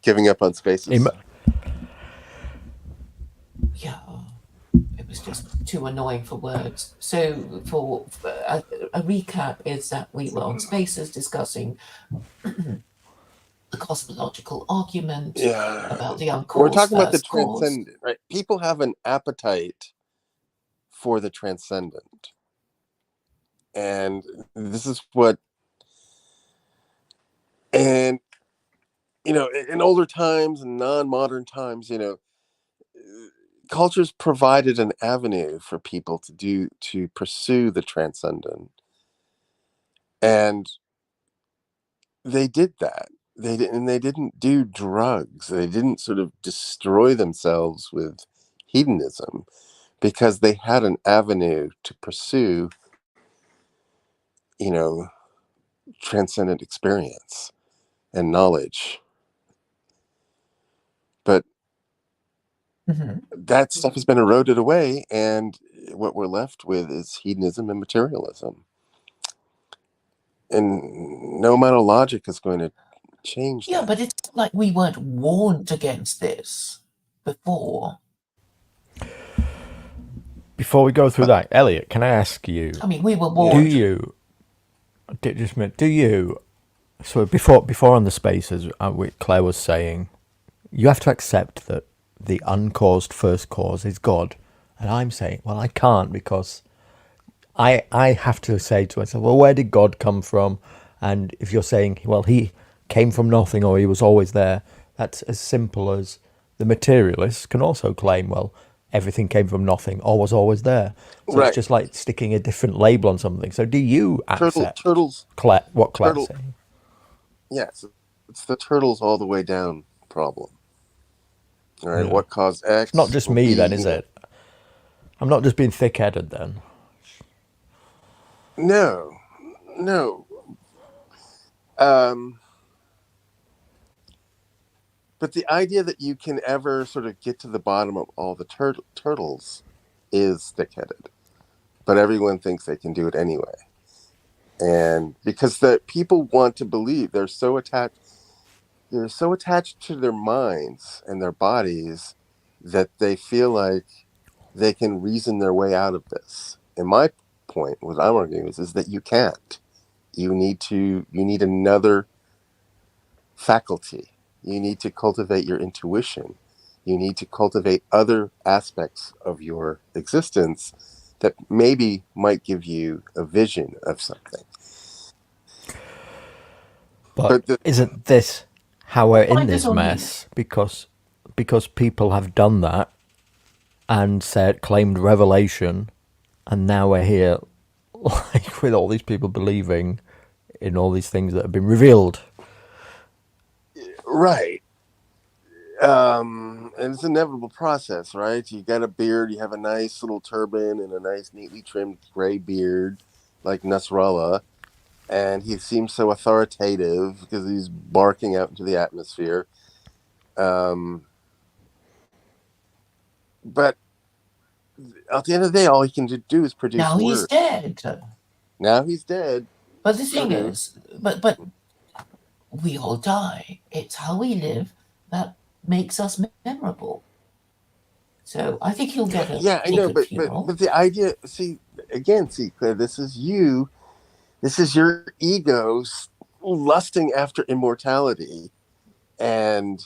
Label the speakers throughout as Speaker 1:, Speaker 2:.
Speaker 1: Giving up on spaces.
Speaker 2: Yeah, it was just too annoying for words. So, for a recap, is that we were on Spaces discussing the cosmological argument
Speaker 1: Yeah.
Speaker 2: about the
Speaker 1: We're
Speaker 2: uncaused
Speaker 1: talking about the
Speaker 2: first cause.
Speaker 1: transcendent, right? People have an appetite for the transcendent. And this is what, and, in older times and non-modern times, cultures provided an avenue for people to pursue the transcendent. And they did that. They didn't do drugs. They didn't sort of destroy themselves with hedonism because they had an avenue to pursue, you know, transcendent experience and knowledge. But that stuff has been eroded away, and what we're left with is hedonism and materialism. And no amount of logic is going to change
Speaker 2: Yeah,
Speaker 1: that.
Speaker 2: but it's like we weren't warned against this before.
Speaker 3: Before we go through that, Elliot, can I ask you?
Speaker 2: I mean, we were
Speaker 3: Do
Speaker 2: warned.
Speaker 3: you? Just a minute. Do you? So before on the spaces, Claire was saying, you have to accept that the uncaused first cause is God, and I'm saying, well, I can't because I have to say to myself, well, where did God come from? And if you're saying, well, he came from nothing or he was always there, that's as simple as the materialists can also claim, well, everything came from nothing or was always there. So
Speaker 1: Right.
Speaker 3: it's just like sticking a different label on something. So do you accept what Claire's saying?
Speaker 1: Yes, it's the turtles all the way down problem. All right,
Speaker 3: Yeah.
Speaker 1: what caused X?
Speaker 3: It's not just me then, is it? I'm not just being thick-headed then.
Speaker 1: No. But the idea that you can ever sort of get to the bottom of all the turtles is thick-headed. But everyone thinks they can do it anyway. And because the people want to believe, they're so attached to their minds and their bodies that they feel like they can reason their way out of this. And my point, what I'm arguing is that you can't. You need another faculty. You need to cultivate your intuition. You need to cultivate other aspects of your existence that maybe might give you a vision of something.
Speaker 3: But isn't this how we're in this mess? Because people have done that and claimed revelation, and now we're here, like with all these people believing in all these things that have been revealed.
Speaker 1: Right. And it's an inevitable process, right? You got a beard, you have a nice little turban and a nice, neatly trimmed gray beard, like Nasrallah, and he seems so authoritative because he's barking out into the atmosphere. But at the end of the day, all he can do is produce
Speaker 2: now
Speaker 1: words.
Speaker 2: He's dead.
Speaker 1: Now he's dead.
Speaker 2: But the thing is, but we all die. It's how we live that makes us memorable. So I think he'll get a
Speaker 1: I know, but the idea, Claire, this is you. This is your ego lusting after immortality, and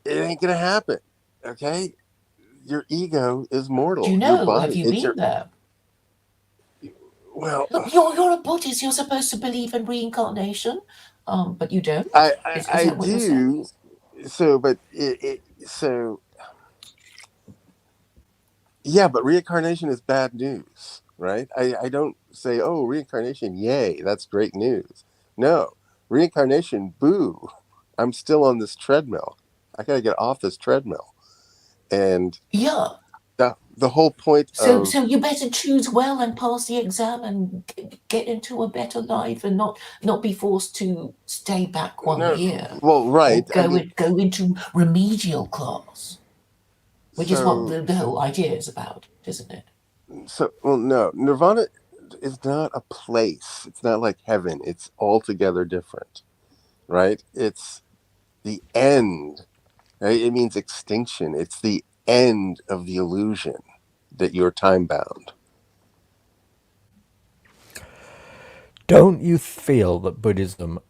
Speaker 1: it ain't gonna happen. Okay, your ego is mortal.
Speaker 2: Do you know?
Speaker 1: Your body,
Speaker 2: have you been there?
Speaker 1: Well,
Speaker 2: look, you're a Buddhist. You're supposed to believe in reincarnation, but you don't.
Speaker 1: I do. So, but yeah, but reincarnation is bad news, right? I don't say, oh, reincarnation, yay, that's great news. No, reincarnation, boo. I'm still on this treadmill. I gotta get off this treadmill. And
Speaker 2: yeah,
Speaker 1: the whole point
Speaker 2: so you better choose well and pass the exam and get into a better life and not be forced to stay back 1 year.
Speaker 1: Well, right.
Speaker 2: Or go into remedial class, which is what the whole idea is about, isn't it?
Speaker 1: So, well, no, Nirvana is not a place. It's not like heaven. It's altogether different, right? It's the end. Right? It means extinction. It's the end of the illusion that you're time bound.
Speaker 3: Don't you feel that Buddhism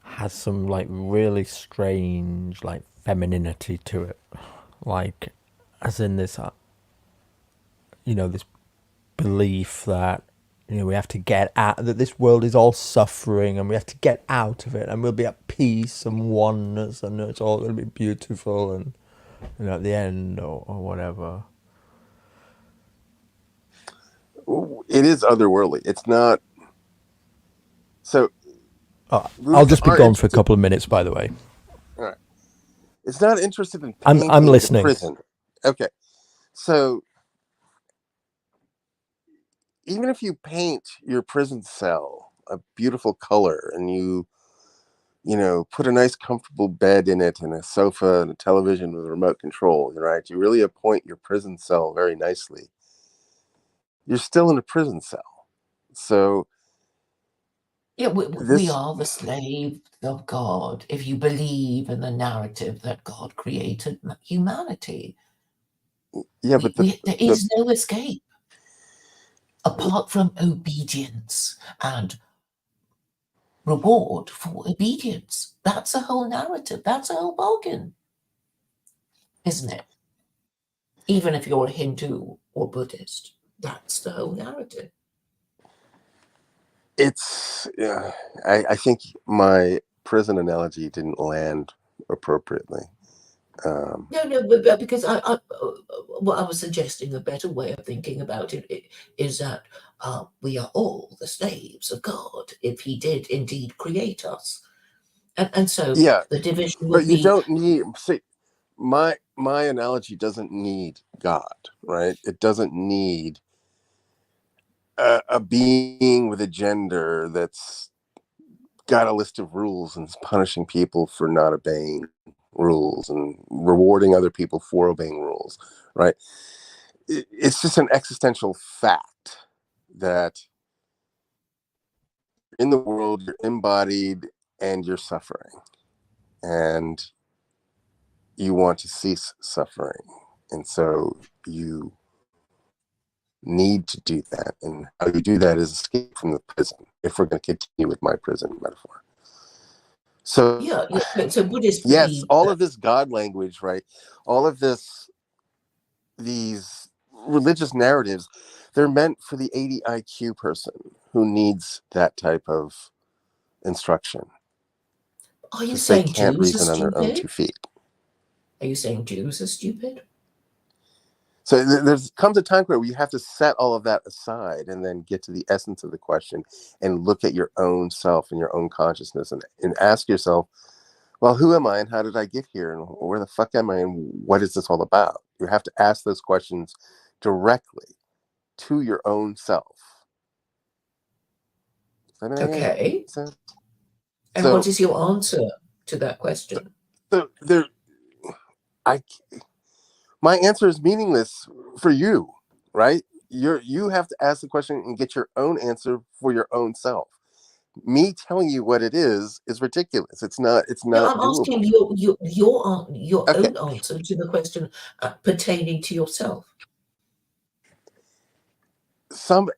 Speaker 3: has some like really strange like femininity to it? Like, as in this, this belief that we have to get out, that this world is all suffering and we have to get out of it and we'll be at peace and oneness and it's all going to be beautiful and at the end or whatever.
Speaker 1: It is otherworldly. It's not. So
Speaker 3: I'll just be
Speaker 1: are
Speaker 3: gone for a
Speaker 1: interested.
Speaker 3: couple of minutes, by the way.
Speaker 1: All right. It's not interested in
Speaker 3: I'm
Speaker 1: painting the
Speaker 3: listening.
Speaker 1: prison. Okay. So even if you paint your prison cell a beautiful color and you put a nice comfortable bed in it and a sofa and a television with a remote control, right? You really appoint your prison cell very nicely. You're still in a prison cell. So
Speaker 2: Yeah, we
Speaker 1: this,
Speaker 2: are the slaves of God if you believe in the narrative that God created humanity.
Speaker 1: yeah, but
Speaker 2: There is no escape apart from obedience and reward for obedience. That's a whole narrative. That's a whole bargain, isn't it? Even if you're a Hindu or Buddhist, that's the whole narrative.
Speaker 1: it's, I think my prison analogy didn't land appropriately.
Speaker 2: No, but because what I was suggesting, a better way of thinking about it is that we are all the slaves of God if He did indeed create us, and so
Speaker 1: Yeah,
Speaker 2: the division
Speaker 1: but
Speaker 2: would
Speaker 1: you
Speaker 2: be.
Speaker 1: don't need, see, my analogy doesn't need God, right? It doesn't need a being with a gender that's got a list of rules and is punishing people for not obeying rules and rewarding other people for obeying rules, right? It's just an existential fact that in the world you're embodied and you're suffering and you want to cease suffering, and so you need to do that, and how you do that is escape from the prison, if we're going to continue with my prison metaphor. So
Speaker 2: Yeah. So Buddhists
Speaker 1: yes,
Speaker 2: believe
Speaker 1: all
Speaker 2: that.
Speaker 1: of this God language, right? All of these religious narratives, they're meant for the 80 IQ person who needs that type of instruction
Speaker 2: Are you
Speaker 1: because they
Speaker 2: saying
Speaker 1: can't
Speaker 2: Jews are
Speaker 1: reason on their own 2
Speaker 2: stupid?
Speaker 1: feet.
Speaker 2: Are you saying Jews are stupid?
Speaker 1: So there's comes a time where you have to set all of that aside and then get to the essence of the question and look at your own self and your own consciousness and ask yourself, well, who am I and how did I get here and where the fuck am I and what is this all about? You have to ask those questions directly to your own self. Does that make
Speaker 2: Okay.
Speaker 1: sense?
Speaker 2: And
Speaker 1: So,
Speaker 2: what is your answer to that question?
Speaker 1: so there, my answer is meaningless for you, right? You have to ask the question and get your own answer for your own self. Me telling you what it is ridiculous. It's not
Speaker 2: No, I'm
Speaker 1: doable.
Speaker 2: asking your
Speaker 1: Okay.
Speaker 2: own answer to the question pertaining to yourself.
Speaker 1: Some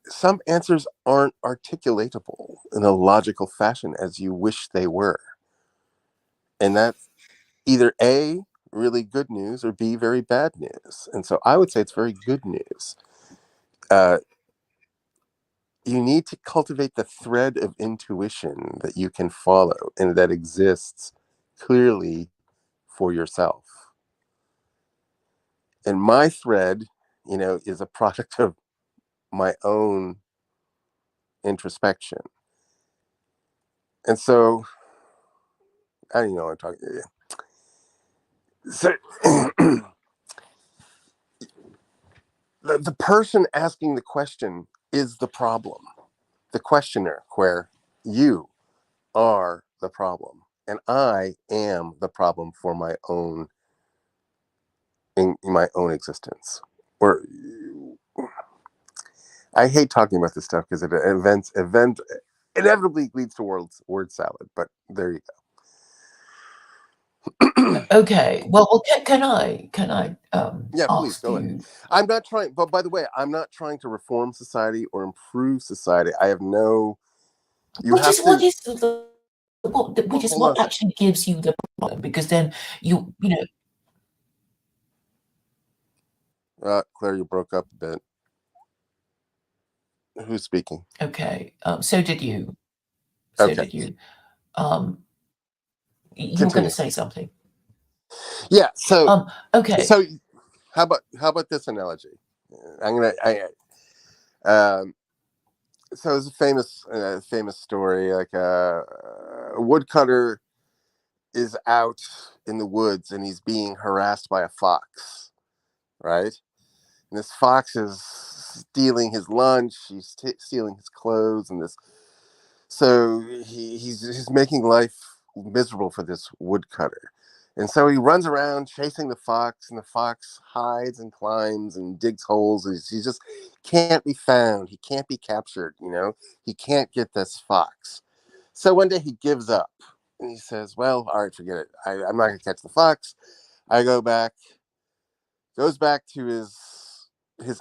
Speaker 1: answers aren't articulatable in a logical fashion as you wish they were. And that's either A, really good news, or B, very bad news. And so I would say it's very good news. You need to cultivate the thread of intuition that you can follow and that exists clearly for yourself. And my thread, is a product of my own introspection. And so, I don't even know what I'm talking. So, the person asking the question is the problem. The questioner, where you are the problem, and I am the problem for my own in my own existence. Or I hate talking about this stuff because it event inevitably leads to word salad. But there you
Speaker 2: Okay. Well, can I
Speaker 1: Yeah, please
Speaker 2: ask
Speaker 1: go ahead.
Speaker 2: you?
Speaker 1: I'm not trying, but by the way, I'm not trying to reform society or improve society. I have no. You
Speaker 2: Which
Speaker 1: have
Speaker 2: is
Speaker 1: to.
Speaker 2: which is
Speaker 1: Hold on
Speaker 2: what
Speaker 1: a second.
Speaker 2: actually gives you the problem, because then you know.
Speaker 1: Claire, you broke up a bit. Who's speaking?
Speaker 2: Okay. So did you. So
Speaker 1: Okay,
Speaker 2: did you. Um, you were going to
Speaker 1: continue.
Speaker 2: say something.
Speaker 1: Yeah. So,
Speaker 2: Okay.
Speaker 1: so how about this analogy? I'm gonna. Um. So it's a famous story. Like a woodcutter is out in the woods and he's being harassed by a fox, right? And this fox is stealing his lunch. He's stealing his clothes, and this. So he's making life miserable for this woodcutter, and so he runs around chasing the fox, and the fox hides and climbs and digs holes. And he just can't be found. He can't be captured. He can't get this fox. So one day he gives up, and he says, "Well, all right, forget it. I'm not going to catch the fox." I goes back to his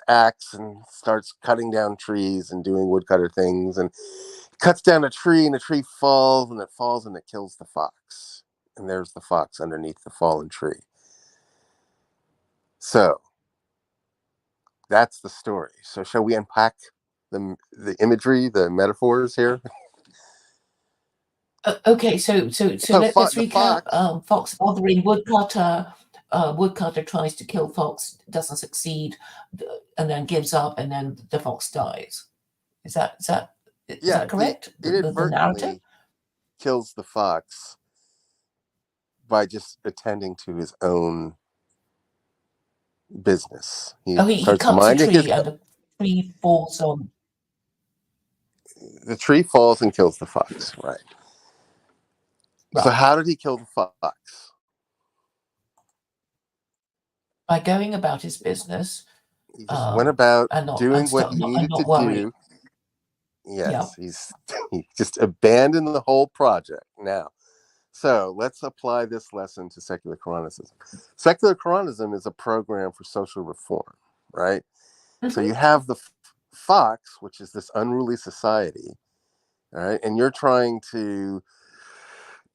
Speaker 1: axe and starts cutting down trees and doing woodcutter things, and cuts down a tree, and the tree falls, and it kills the fox, and there's the fox underneath the fallen tree. So that's the story. So shall we unpack the imagery, the metaphors here?
Speaker 2: Okay. So let's
Speaker 1: The
Speaker 2: recap.
Speaker 1: fox.
Speaker 2: Fox bothering woodcutter. Woodcutter tries to kill fox, doesn't succeed, and then gives up, and then the fox dies. Is
Speaker 1: Yeah,
Speaker 2: that
Speaker 1: he
Speaker 2: correct? The narrative.
Speaker 1: inadvertently kills the fox by just attending to his own business. He
Speaker 2: Oh, he
Speaker 1: starts
Speaker 2: cuts a
Speaker 1: minding his.
Speaker 2: tree and the tree falls on.
Speaker 1: The tree falls and kills the fox. Right. So
Speaker 2: Right.
Speaker 1: how did he kill the fox?
Speaker 2: By going about his business,
Speaker 1: He just went about
Speaker 2: and
Speaker 1: doing what he needed to
Speaker 2: worrying.
Speaker 1: do.
Speaker 2: Yeah.
Speaker 1: Yes, he just abandoned the whole project. Now, so let's apply this lesson to secular Quranism. Secular Quranism is a program for social reform, right? So
Speaker 2: Mhm.
Speaker 1: you have the fox, which is this unruly society, all right, and you're trying to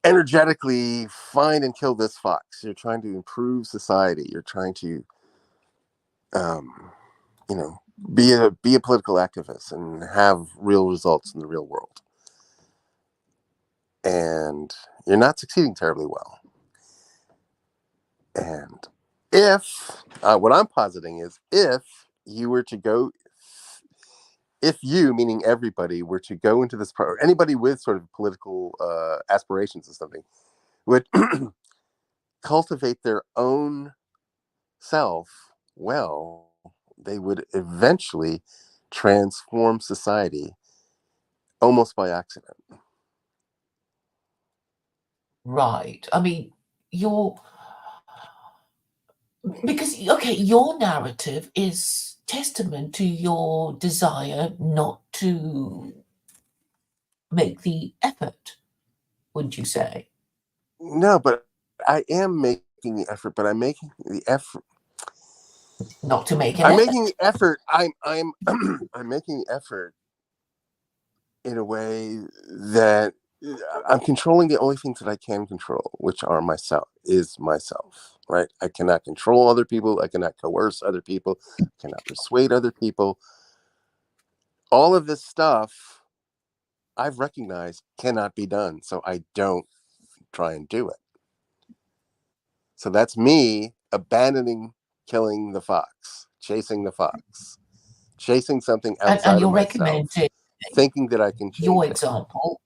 Speaker 1: energetically find and kill this fox. You're trying to improve society. You're trying to, um, be a political activist and have real results in the real world. And you're not succeeding terribly well. And if what I'm positing is if you were to go, if you, meaning everybody, were to go into this, or anybody with sort of political aspirations or something, would cultivate their own self well, they would eventually transform society almost by accident.
Speaker 2: Right. I mean, your narrative is testament to your desire not to make the effort, wouldn't you say?
Speaker 1: No, but I am making the effort, but I'm making the effort.
Speaker 2: Not to make an
Speaker 1: I'm making
Speaker 2: effort.
Speaker 1: the effort. I'm I'm making the effort in a way that I'm controlling the only things that I can control, which are myself, right? I cannot control other people. I cannot coerce other people. I cannot persuade other people. All of this stuff I've recognized cannot be done. So I don't try and do it. So that's me abandoning killing the fox, chasing the fox, chasing something
Speaker 2: And
Speaker 1: outside of
Speaker 2: you're
Speaker 1: myself,
Speaker 2: recommending
Speaker 1: thinking that I can
Speaker 2: your
Speaker 1: change it.
Speaker 2: example.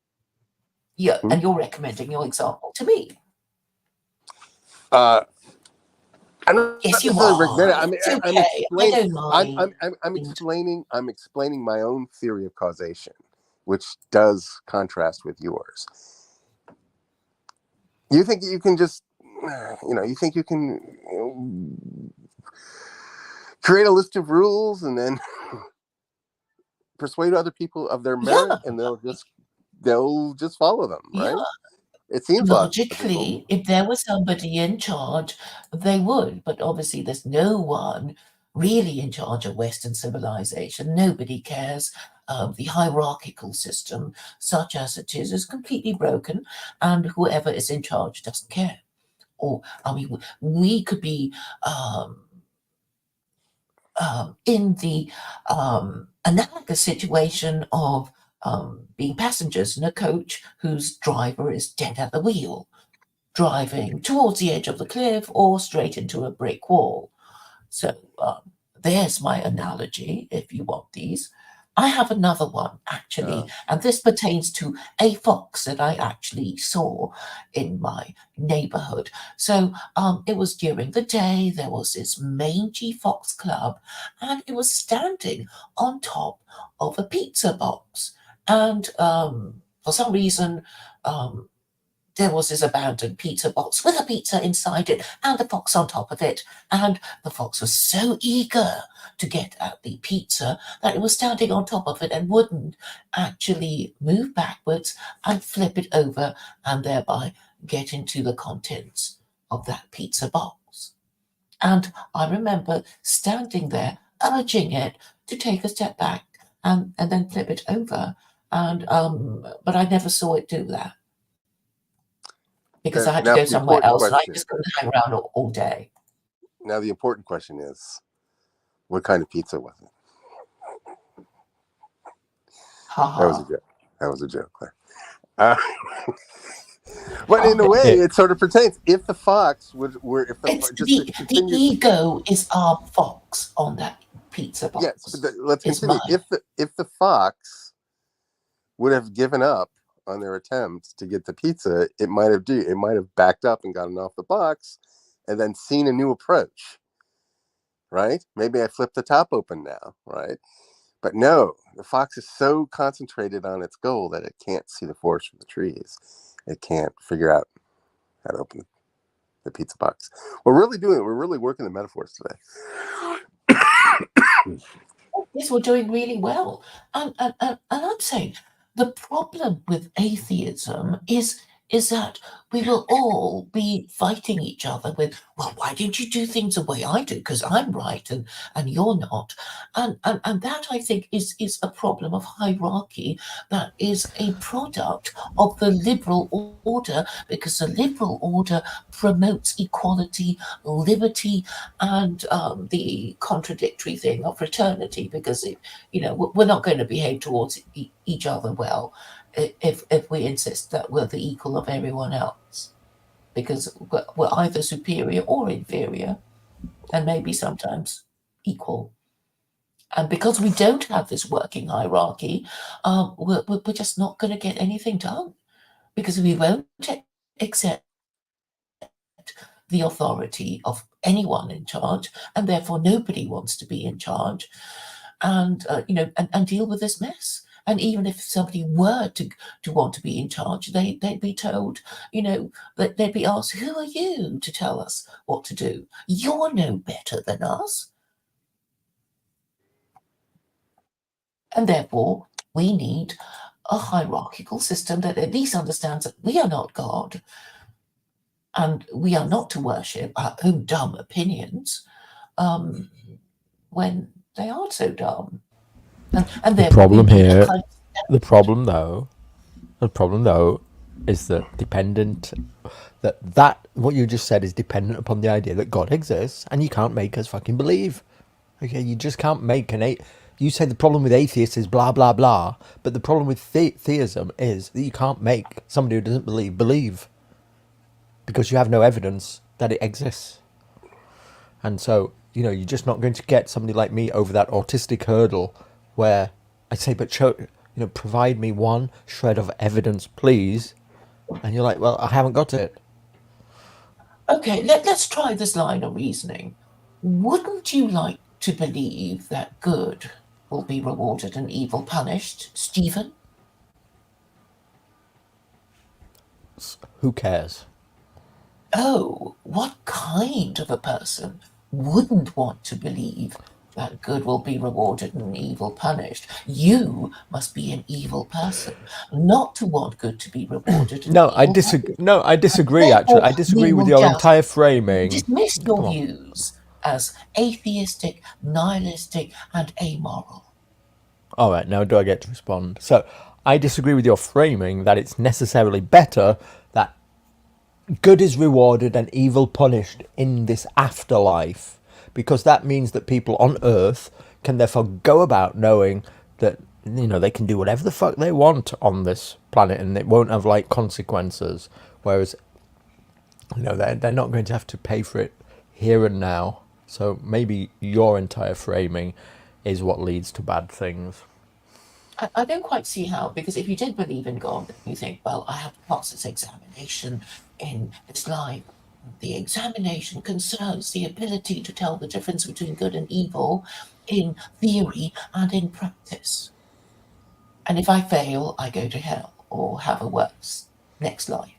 Speaker 2: Yeah,
Speaker 1: Hmm?
Speaker 2: and you're recommending your example to me.
Speaker 1: Uh, I'm not
Speaker 2: Yes, you
Speaker 1: necessarily
Speaker 2: are.
Speaker 1: recommending.
Speaker 2: It's
Speaker 1: I'm
Speaker 2: okay. I
Speaker 1: explaining.
Speaker 2: don't mind.
Speaker 1: I'm explaining my own theory of causation, which does contrast with yours. You think you can just, you think you can create a list of rules and then persuade other people of their
Speaker 2: Yeah,
Speaker 1: merit, and they'll just follow them,
Speaker 2: yeah.
Speaker 1: right? It seems logical.
Speaker 2: Logically, if there was somebody in charge, they would. But obviously, there's no one really in charge of Western civilization. Nobody cares. The hierarchical system, such as it is completely broken, and whoever is in charge doesn't care. Or, I mean, we could be in the analogous situation of being passengers in a coach whose driver is dead at the wheel, driving towards the edge of the cliff or straight into a brick wall. So there's my analogy, if you want these. I have another one, actually, and this pertains to a fox that I actually saw in my neighborhood. So it was during the day, there was this mangy fox club, and it was standing on top of a pizza box. And for some reason, there was this abandoned pizza box with a pizza inside it and the fox on top of it. And the fox was so eager to get at the pizza that it was standing on top of it and wouldn't actually move backwards and flip it over and thereby get into the contents of that pizza box. And I remember standing there urging it to take a step back and then flip it over. And but I never saw it do that, because I had to
Speaker 1: Now,
Speaker 2: go
Speaker 1: the
Speaker 2: somewhere
Speaker 1: important
Speaker 2: else and I
Speaker 1: question.
Speaker 2: just couldn't hang around all day.
Speaker 1: Now, the important question is, what kind of pizza was it?
Speaker 2: Ha
Speaker 1: That was a
Speaker 2: ha.
Speaker 1: joke. That was a joke, Claire. But in a way, it sort of pertains. If the fox were, if the
Speaker 2: It's
Speaker 1: just to
Speaker 2: the
Speaker 1: continue,
Speaker 2: ego is our fox on that pizza box.
Speaker 1: yes, but let's
Speaker 2: is
Speaker 1: continue.
Speaker 2: mine.
Speaker 1: If the fox would have given up on their attempt to get the pizza, it might have backed up and gotten off the box, and then seen a new approach. Right? Maybe I flip the top open now. Right? But no, the fox is so concentrated on its goal that it can't see the forest from the trees. It can't figure out how to open the pizza box. We're really working the metaphors today.
Speaker 2: Yes, we're doing really well. And I'm saying the problem with atheism is that we will all be fighting each other with, well, why don't you do things the way I do? Because I'm right and you're not. And that, I think, is a problem of hierarchy that is a product of the liberal order, because the liberal order promotes equality, liberty, and the contradictory thing of fraternity, because we're not going to behave towards each other well if we insist that we're the equal of everyone else, because we're either superior or inferior, and maybe sometimes equal. And because we don't have this working hierarchy, we're just not going to get anything done, because we won't accept the authority of anyone in charge, and therefore nobody wants to be in charge, and and deal with this mess. And even if somebody were to want to be in charge, they'd be told, that they'd be asked, who are you to tell us what to do? You're no better than us. And therefore, we need a hierarchical system that at least understands that we are not God, and we are not to worship our own dumb opinions when they aren't so dumb. And
Speaker 3: The problem here, the problem though, is that what you just said is dependent upon the idea that God exists, and you can't make us fucking believe. Okay, you just can't make you say the problem with atheists is blah blah blah, but the problem with theism is that you can't make somebody who doesn't believe, because you have no evidence that it exists. And so, you're just not going to get somebody like me over that autistic hurdle where I say, but provide me one shred of evidence, please. And you're like, well, I haven't got it.
Speaker 2: Okay, let's try this line of reasoning. Wouldn't you like to believe that good will be rewarded and evil punished, Stephen?
Speaker 3: Who cares?
Speaker 2: Oh, what kind of a person wouldn't want to believe that good will be rewarded and evil punished. You must be an evil person, not to want good to be rewarded and
Speaker 3: No, I
Speaker 2: evil
Speaker 3: disagree.
Speaker 2: punished.
Speaker 3: No, I
Speaker 2: And
Speaker 3: disagree. Actually,
Speaker 2: therefore,
Speaker 3: I
Speaker 2: we
Speaker 3: disagree with
Speaker 2: will
Speaker 3: your
Speaker 2: just
Speaker 3: entire framing.
Speaker 2: dismiss your
Speaker 3: Come on.
Speaker 2: views as atheistic, nihilistic, and amoral.
Speaker 3: All right, now do I get to respond? So, I disagree with your framing that it's necessarily better that good is rewarded and evil punished in this afterlife, because that means that people on Earth can therefore go about knowing that they can do whatever the fuck they want on this planet and it won't have like consequences. Whereas they're not going to have to pay for it here and now. So maybe your entire framing is what leads to bad things.
Speaker 2: I don't quite see how, because if you did believe in God, you think, well, I have to pass this examination in this life. The examination concerns the ability to tell the difference between good and evil in theory and in practice. And if I fail, I go to hell or have a worse next life.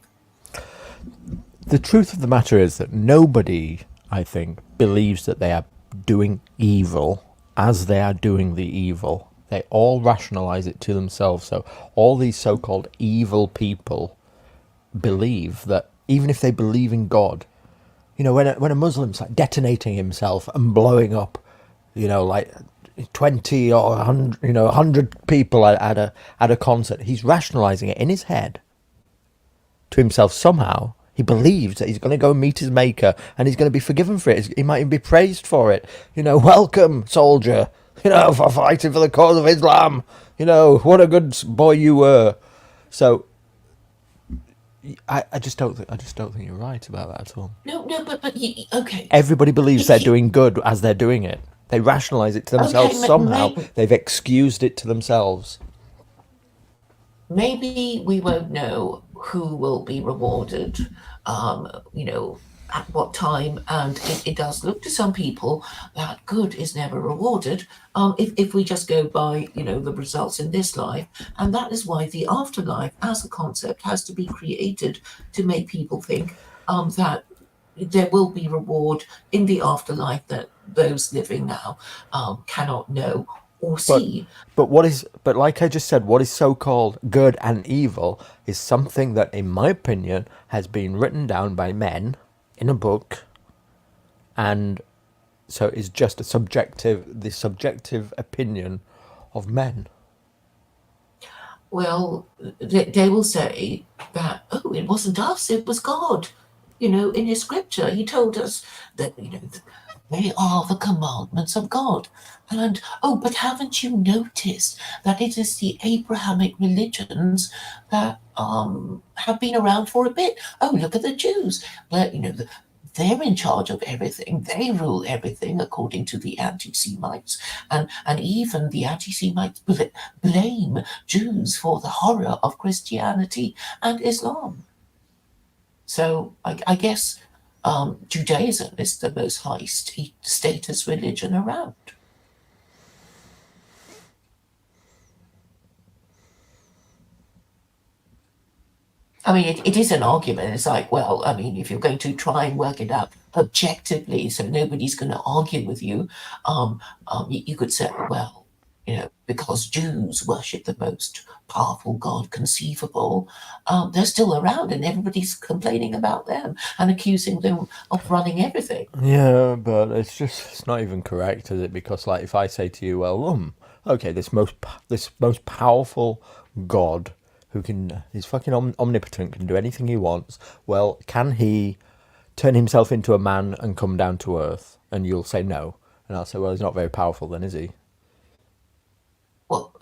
Speaker 3: The truth of the matter is that nobody, I think, believes that they are doing evil as they are doing the evil. They all rationalize it to themselves. So all these so-called evil people believe that even if they believe in God, when a Muslim's like detonating himself and blowing up, like 20 or 100, 100 people at a concert, he's rationalizing it in his head to himself somehow. He believes that he's going to go meet his maker and he's going to be forgiven for it. He might even be praised for it. Welcome, soldier, for fighting for the cause of Islam. What a good boy you were. So I just don't think you're right about that at all.
Speaker 2: No, but okay.
Speaker 3: Everybody believes they're doing good as they're doing it. They rationalize it to themselves somehow. They've excused it to themselves.
Speaker 2: Maybe we won't know who will be rewarded, at what time, and it does look to some people that good is never rewarded, if we just go by, the results in this life. And that is why the afterlife as a concept has to be created to make people think that there will be reward in the afterlife that those living now cannot know or see.
Speaker 3: But like I just said, what is so-called good and evil is something that, in my opinion, has been written down by men in a book, and so it's just the subjective opinion of men.
Speaker 2: Well, they will say that, oh, it wasn't us, it was God. In his scripture, he told us that, they are the commandments of God. And, oh, but haven't you noticed that it is the Abrahamic religions that have been around for a bit? Oh, look at the Jews. But, they're in charge of everything. They rule everything according to the anti-Semites. And even the anti-Semites blame Jews for the horror of Christianity and Islam. So I guess Judaism is the most high status religion around. I mean, it is an argument. It's like, well, I mean, if you're going to try and work it out objectively, so nobody's going to argue with you, you could say, well, because Jews worship the most powerful God conceivable, they're still around and everybody's complaining about them and accusing them of running everything.
Speaker 3: Yeah, but it's not even correct, is it? Because like if I say to you, well, okay, this most powerful God he's fucking omnipotent, can do anything he wants. Well, can he turn himself into a man and come down to earth? And you'll say no. And I'll say, well, he's not very powerful then, is he?
Speaker 2: Well,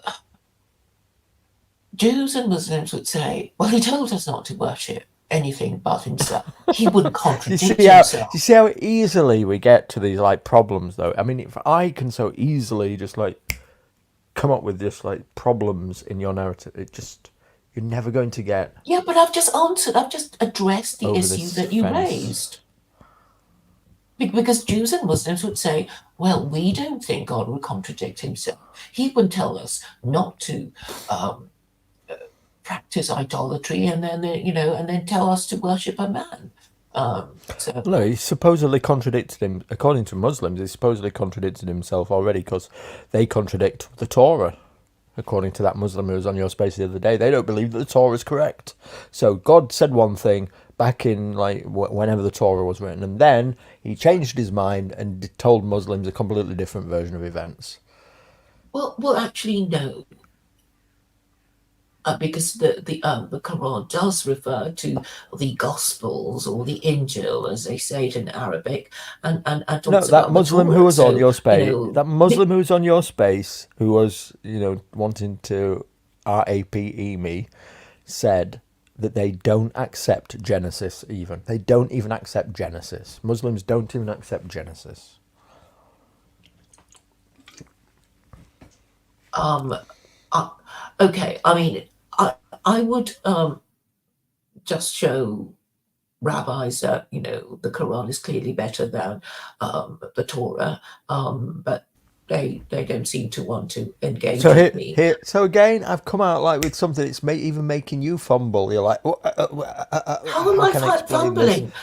Speaker 2: Jews and Muslims would say, well, he told us not to worship anything but himself. He wouldn't contradict himself.
Speaker 3: You see how easily we get to these like problems, though? I mean, if I can so easily just like come up with just like problems in your narrative, you're never going to get...
Speaker 2: Yeah, but I've just addressed the issue that you raised. Because Jews and Muslims would say, well, we don't think God would contradict himself. He would tell us not to practice idolatry and then, and then tell us to worship a man. So,
Speaker 3: No, he supposedly contradicted him. According to Muslims, he supposedly contradicted himself already because they contradict the Torah. According to that Muslim who was on your space the other day, they don't believe that the Torah is correct. So God said one thing back in like whenever the Torah was written, and then he changed his mind and told Muslims a completely different version of events.
Speaker 2: well, actually, no. Because the Quran does refer to the Gospels or the Injil, as they say it in Arabic, and
Speaker 3: No,
Speaker 2: talks
Speaker 3: that
Speaker 2: about the
Speaker 3: Muslim who
Speaker 2: Torah.
Speaker 3: was on
Speaker 2: So,
Speaker 3: your
Speaker 2: you
Speaker 3: space,
Speaker 2: know,
Speaker 3: that Muslim who was on your space, who was, wanting to RAPE me, said that they don't accept Genesis even. They don't even accept Genesis. Muslims don't even accept Genesis.
Speaker 2: um, okay. I mean, I would just show rabbis that the Quran is clearly better than the Torah, but they don't seem to want to engage
Speaker 3: So
Speaker 2: with me.
Speaker 3: so again, I've come out like with something that's even making you fumble. You're like,
Speaker 2: How am
Speaker 3: how
Speaker 2: I
Speaker 3: can I explain this?
Speaker 2: fumbling?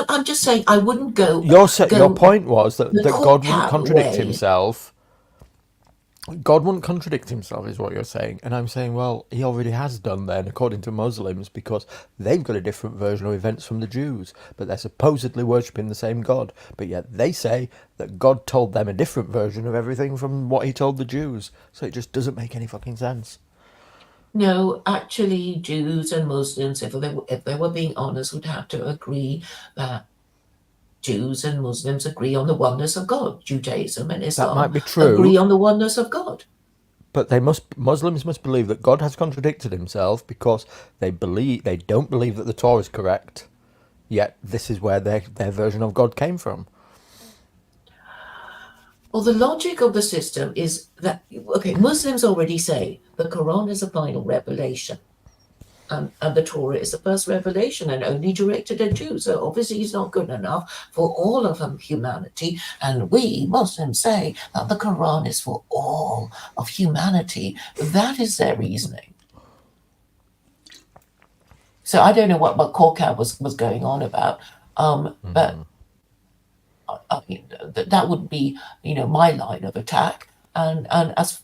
Speaker 2: I'm just saying I wouldn't go
Speaker 3: Your
Speaker 2: go
Speaker 3: point was
Speaker 2: the
Speaker 3: that
Speaker 2: court
Speaker 3: God wouldn't
Speaker 2: cat
Speaker 3: contradict
Speaker 2: way.
Speaker 3: himself. God wouldn't contradict himself, is what you're saying. And I'm saying, well, he already has done then, according to Muslims, because they've got a different version of events from the Jews, but they're supposedly worshipping the same God. But yet they say that God told them a different version of everything from what he told the Jews. So it just doesn't make any fucking sense.
Speaker 2: No, actually, Jews and Muslims, if they were being honest, would have to agree that Jews and Muslims agree on the oneness of God. Judaism and
Speaker 3: That might
Speaker 2: Islam
Speaker 3: be
Speaker 2: agree
Speaker 3: true,
Speaker 2: on the oneness of God.
Speaker 3: but Muslims must believe that God has contradicted himself because they don't believe that the Torah is correct. Yet this is where their version of God came from.
Speaker 2: Well, the logic of the system is that, okay, Muslims already say the Quran is a final revelation. And the Torah is the first revelation and only directed at Jews. So obviously it's not good enough for all of humanity. And we Muslims say that the Quran is for all of humanity. That is their reasoning. So I don't know what Korkab was going on about. But I mean, that would be, my line of attack. And as,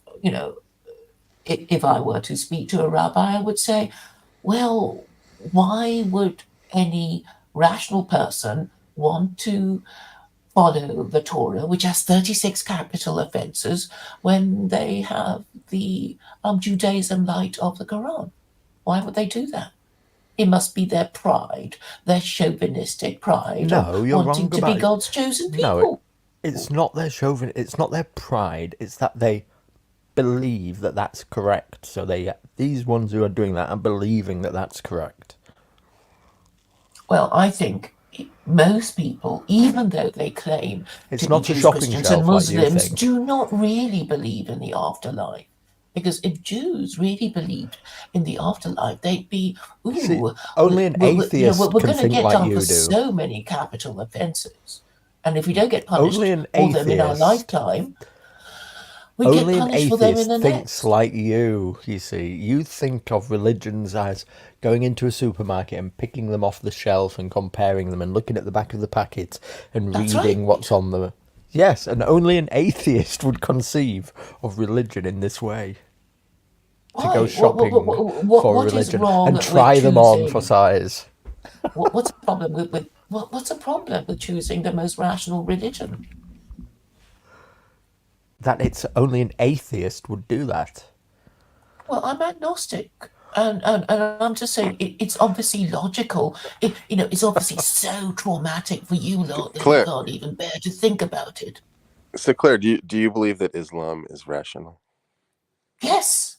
Speaker 2: if I were to speak to a rabbi, I would say, well, why would any rational person want to follow the Torah, which has 36 capital offenses, when they have the Judaism light of the Quran? Why would they do that? It must be their pride, their chauvinistic pride of
Speaker 3: No, you're
Speaker 2: wanting
Speaker 3: wrong
Speaker 2: to be
Speaker 3: about it.
Speaker 2: God's chosen
Speaker 3: No,
Speaker 2: people.
Speaker 3: it's not their chauvinism. It's not their pride. It's that they believe that that's correct. So these ones who are doing that are believing that that's correct.
Speaker 2: Well, I think most people, even though they claim
Speaker 3: It's
Speaker 2: to be
Speaker 3: not a
Speaker 2: Jews,
Speaker 3: shopping
Speaker 2: Christians, and
Speaker 3: shelf like you
Speaker 2: Muslims,
Speaker 3: think.
Speaker 2: do not really believe in the afterlife. Because if Jews really believed in the afterlife, they'd be,
Speaker 3: See,
Speaker 2: ooh,
Speaker 3: only an
Speaker 2: we're
Speaker 3: atheist can
Speaker 2: going to
Speaker 3: think
Speaker 2: get
Speaker 3: like
Speaker 2: done for
Speaker 3: you do.
Speaker 2: so many capital offences. And if we don't get
Speaker 3: Only
Speaker 2: punished
Speaker 3: an
Speaker 2: for them in our
Speaker 3: atheist
Speaker 2: lifetime, we get
Speaker 3: Only an
Speaker 2: punished for them in
Speaker 3: atheist
Speaker 2: the
Speaker 3: thinks
Speaker 2: next.
Speaker 3: like you see. You think of religions as going into a supermarket and picking them off the shelf and comparing them and looking at the back of the packet and
Speaker 2: That's
Speaker 3: reading
Speaker 2: right.
Speaker 3: what's on them. Yes, and only an atheist would conceive of religion in this way. To go
Speaker 2: Why?
Speaker 3: shopping for a
Speaker 2: What is
Speaker 3: religion
Speaker 2: wrong
Speaker 3: and
Speaker 2: with
Speaker 3: try them on for
Speaker 2: choosing?
Speaker 3: size.
Speaker 2: What's the problem what's the problem with choosing the most rational religion?
Speaker 3: That it's only an atheist would do that.
Speaker 2: Well, I'm agnostic. And I'm just saying it's obviously logical. It's obviously so traumatic for you lot that you
Speaker 1: Claire,
Speaker 2: can't even bear to think about it.
Speaker 1: so Claire, do you believe that Islam is rational,
Speaker 2: Yes,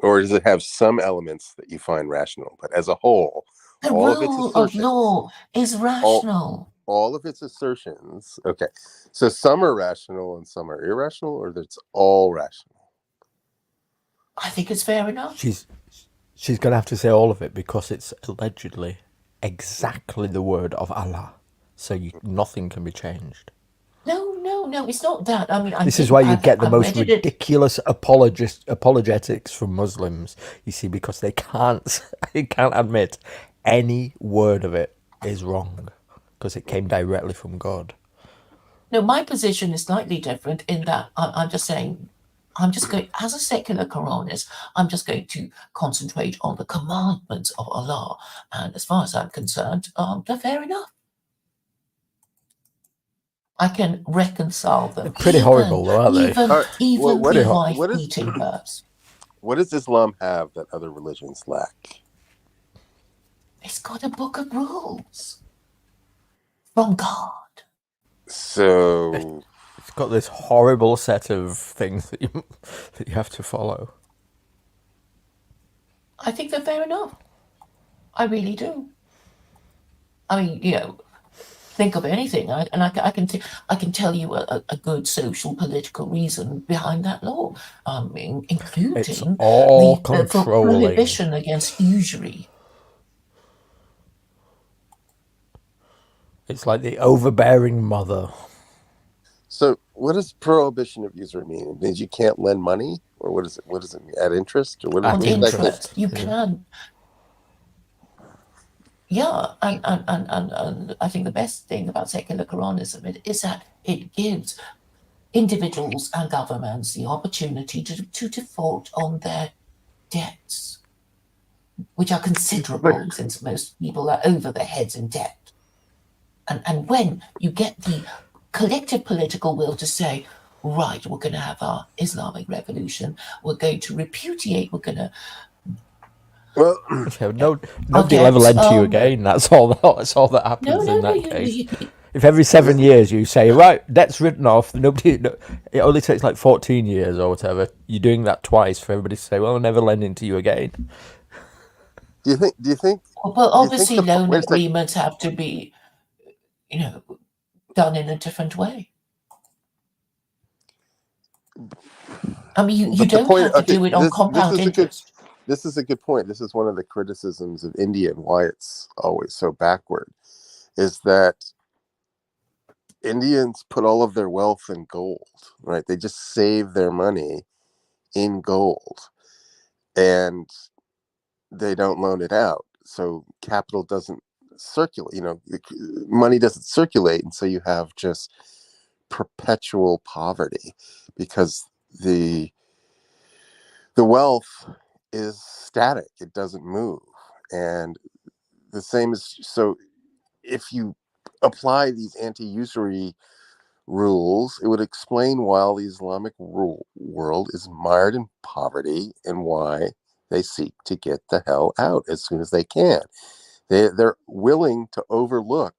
Speaker 1: or does it have some elements that you find rational, but as a whole,
Speaker 2: the
Speaker 1: all of its
Speaker 2: rule of
Speaker 1: assertions,
Speaker 2: law is
Speaker 1: all
Speaker 2: rational.
Speaker 1: all of its assertions, okay, so some are rational and some are irrational, or that's all rational?
Speaker 2: I think it's fair enough.
Speaker 3: She's going to have to say all of it because it's allegedly exactly the word of Allah. So nothing can be changed.
Speaker 2: No, it's not that. I mean,
Speaker 3: This is why you get the
Speaker 2: I've
Speaker 3: most
Speaker 2: read it.
Speaker 3: ridiculous apologetics from Muslims. You see, because they can't admit any word of it is wrong because it came directly from God.
Speaker 2: No, my position is slightly different in that I'm just saying, I'm just going, as a secular Quranist, I'm just going to concentrate on the commandments of Allah. And as far as I'm concerned, they're fair enough. I can reconcile them.
Speaker 3: They're pretty horrible, though, aren't they?
Speaker 2: Even,
Speaker 1: All right,
Speaker 2: even
Speaker 1: what
Speaker 2: the
Speaker 1: is-
Speaker 2: wife
Speaker 1: what is-
Speaker 2: beating hers.
Speaker 1: What does Islam have that other religions lack?
Speaker 2: It's got a book of rules from God.
Speaker 1: So
Speaker 3: It's got this horrible set of things that you have to follow.
Speaker 2: I think they're fair enough. I really do. I mean, you know, think of anything, I can tell you a good social political reason behind that law, including
Speaker 3: It's all
Speaker 2: the
Speaker 3: controlling.
Speaker 2: prohibition against usury.
Speaker 3: It's like the overbearing mother.
Speaker 1: So, what does prohibition of usury mean? It means you can't lend money, or what is it? What does it mean? At interest, or what?
Speaker 3: At
Speaker 2: On
Speaker 1: what does that get?
Speaker 2: interest, you can. Yeah, and I think the best thing about secular Quranism is that it gives individuals and governments the opportunity to default on their debts, which are considerable since most people are over their heads in debt. And when you get the collective political will to say, right, we're going to have our Islamic revolution, we're going to repudiate, we're going to
Speaker 1: Well,
Speaker 3: So nobody will ever lend to you again. That's all that happens in that case. If every 7 years you say, right, debt's written off, it only takes like 14 years or whatever. You're doing that twice for everybody to say, well, I'm never lending to you again.
Speaker 1: do you think?
Speaker 2: Well, obviously,
Speaker 1: wait a
Speaker 2: loan
Speaker 1: second.
Speaker 2: agreements have to be, done in a different way. I mean, you
Speaker 1: But the
Speaker 2: don't
Speaker 1: point-
Speaker 2: have to
Speaker 1: okay,
Speaker 2: do it on
Speaker 1: this
Speaker 2: compound
Speaker 1: is a good-
Speaker 2: interest.
Speaker 1: This is a good point. This is one of the criticisms of India and why it's always so backward, is that Indians put all of their wealth in gold, right? They just save their money in gold, and they don't loan it out. So capital doesn't circulate. Money doesn't circulate, and so you have just perpetual poverty because the wealth is static. It doesn't move. And the same is so if you apply these anti-usury rules, it would explain why the Islamic world is mired in poverty and why they seek to get the hell out as soon as they can. They're willing to overlook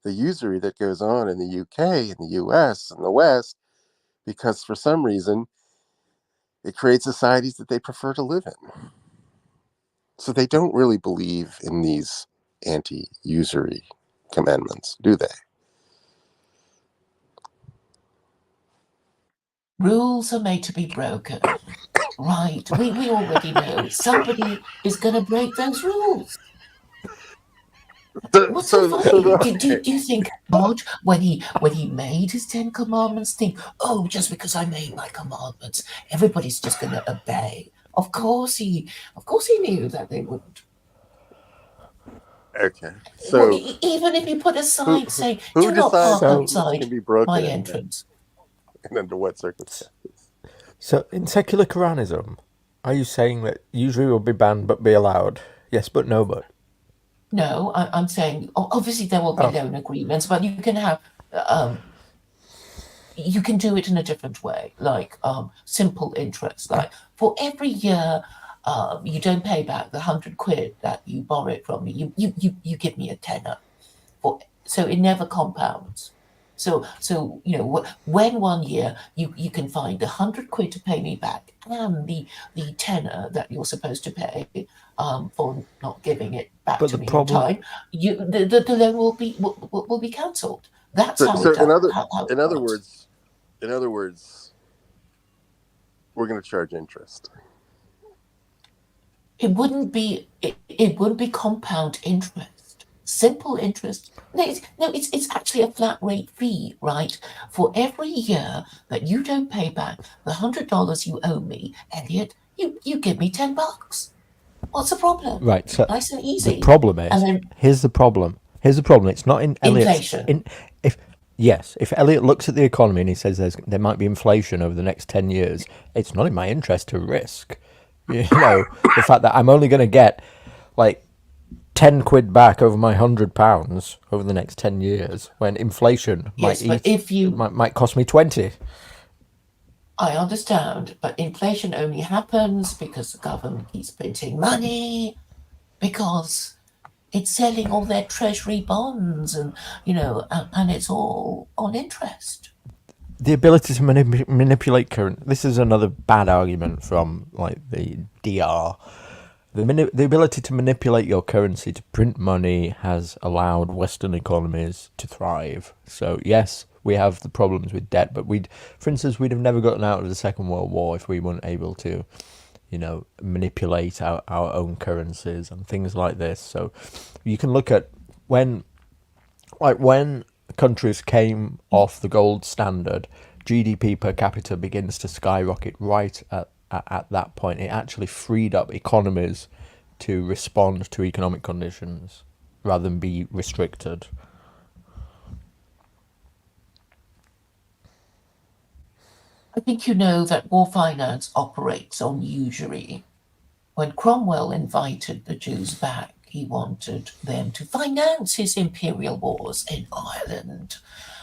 Speaker 1: the usury that goes on in the UK, in the US, and the West, because for some reason it creates societies that they prefer to live in. So they don't really believe in these anti-usury commandments, do they?
Speaker 2: Rules are made to be broken. Right. We already know somebody is going to break those rules. What's so funny? Do you think God, when he made his 10 commandments, think, oh, just because I made my commandments, everybody's just going to obey? Of course he knew that they wouldn't.
Speaker 1: Okay. So
Speaker 2: even if you put a sign saying,
Speaker 1: who
Speaker 2: do not
Speaker 1: decides
Speaker 2: park
Speaker 1: how
Speaker 2: outside
Speaker 1: can be broken
Speaker 2: my entrance.
Speaker 1: and under what circumstances?
Speaker 3: So in secular Quranism, are you saying that usury will be banned but be allowed? Yes, but no, but.
Speaker 2: No, I'm saying obviously there will be loan agreements, but you can have you can do it in a different way, like simple interest. Like for every year you don't pay back the 100 quid that you borrowed from me, you give me a tenner. So it never compounds. So when 1 year you can find 100 quid to pay me back and the tenner that you're supposed to pay for not giving it back to me in time, the loan will be cancelled. That's how it does.
Speaker 1: In other words, we're going to charge interest.
Speaker 2: It wouldn't be compound interest. Simple interest. No, it's actually a flat rate fee, right? For every year that you don't pay back the $100 you owe me, Elliot, you give me $10. What's the problem?
Speaker 3: Right. So
Speaker 2: Nice and
Speaker 3: the
Speaker 2: easy.
Speaker 3: problem
Speaker 2: And
Speaker 3: is,
Speaker 2: then
Speaker 3: here's the problem. Here's the problem. It's not in Elliot's.
Speaker 2: inflation.
Speaker 3: If yes, if Elliot looks at the economy and he says there might be inflation over the next 10 years, it's not in my interest to risk. You know, the fact that I'm only going to get like 10 quid back over my £100 over the next 10 years, when inflation
Speaker 2: Yes, but if you,
Speaker 3: might cost me 20.
Speaker 2: I understand, but inflation only happens because the government keeps printing money, because it's selling all their treasury bonds, and and it's all on interest.
Speaker 3: The ability to manipulate current. This is another bad argument from like the DR. The ability to manipulate your currency to print money has allowed Western economies to thrive. So yes, we have the problems with debt, but for instance, we'd have never gotten out of the Second World War if we weren't able to, manipulate our own currencies and things like this. So you can look at when countries came off the gold standard, GDP per capita begins to skyrocket right at that point. It actually freed up economies to respond to economic conditions rather than be restricted.
Speaker 2: I think you know that war finance operates on usury. When Cromwell invited the Jews back, he wanted them to finance his imperial wars in Ireland.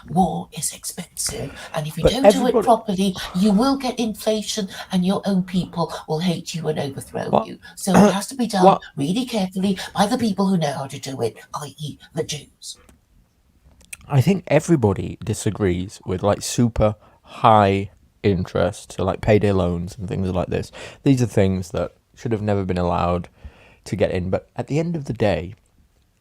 Speaker 2: War is expensive, and if you
Speaker 3: But
Speaker 2: don't do it
Speaker 3: everybody,
Speaker 2: properly, you will get inflation, and your own people will hate you and overthrow
Speaker 3: what,
Speaker 2: you. So it has to be done
Speaker 3: what
Speaker 2: really carefully by the people who know how to do it, i.e., the Jews.
Speaker 3: I think everybody disagrees with like super high interest, so like payday loans and things like this. These are things that should have never been allowed to get in. But at the end of the day,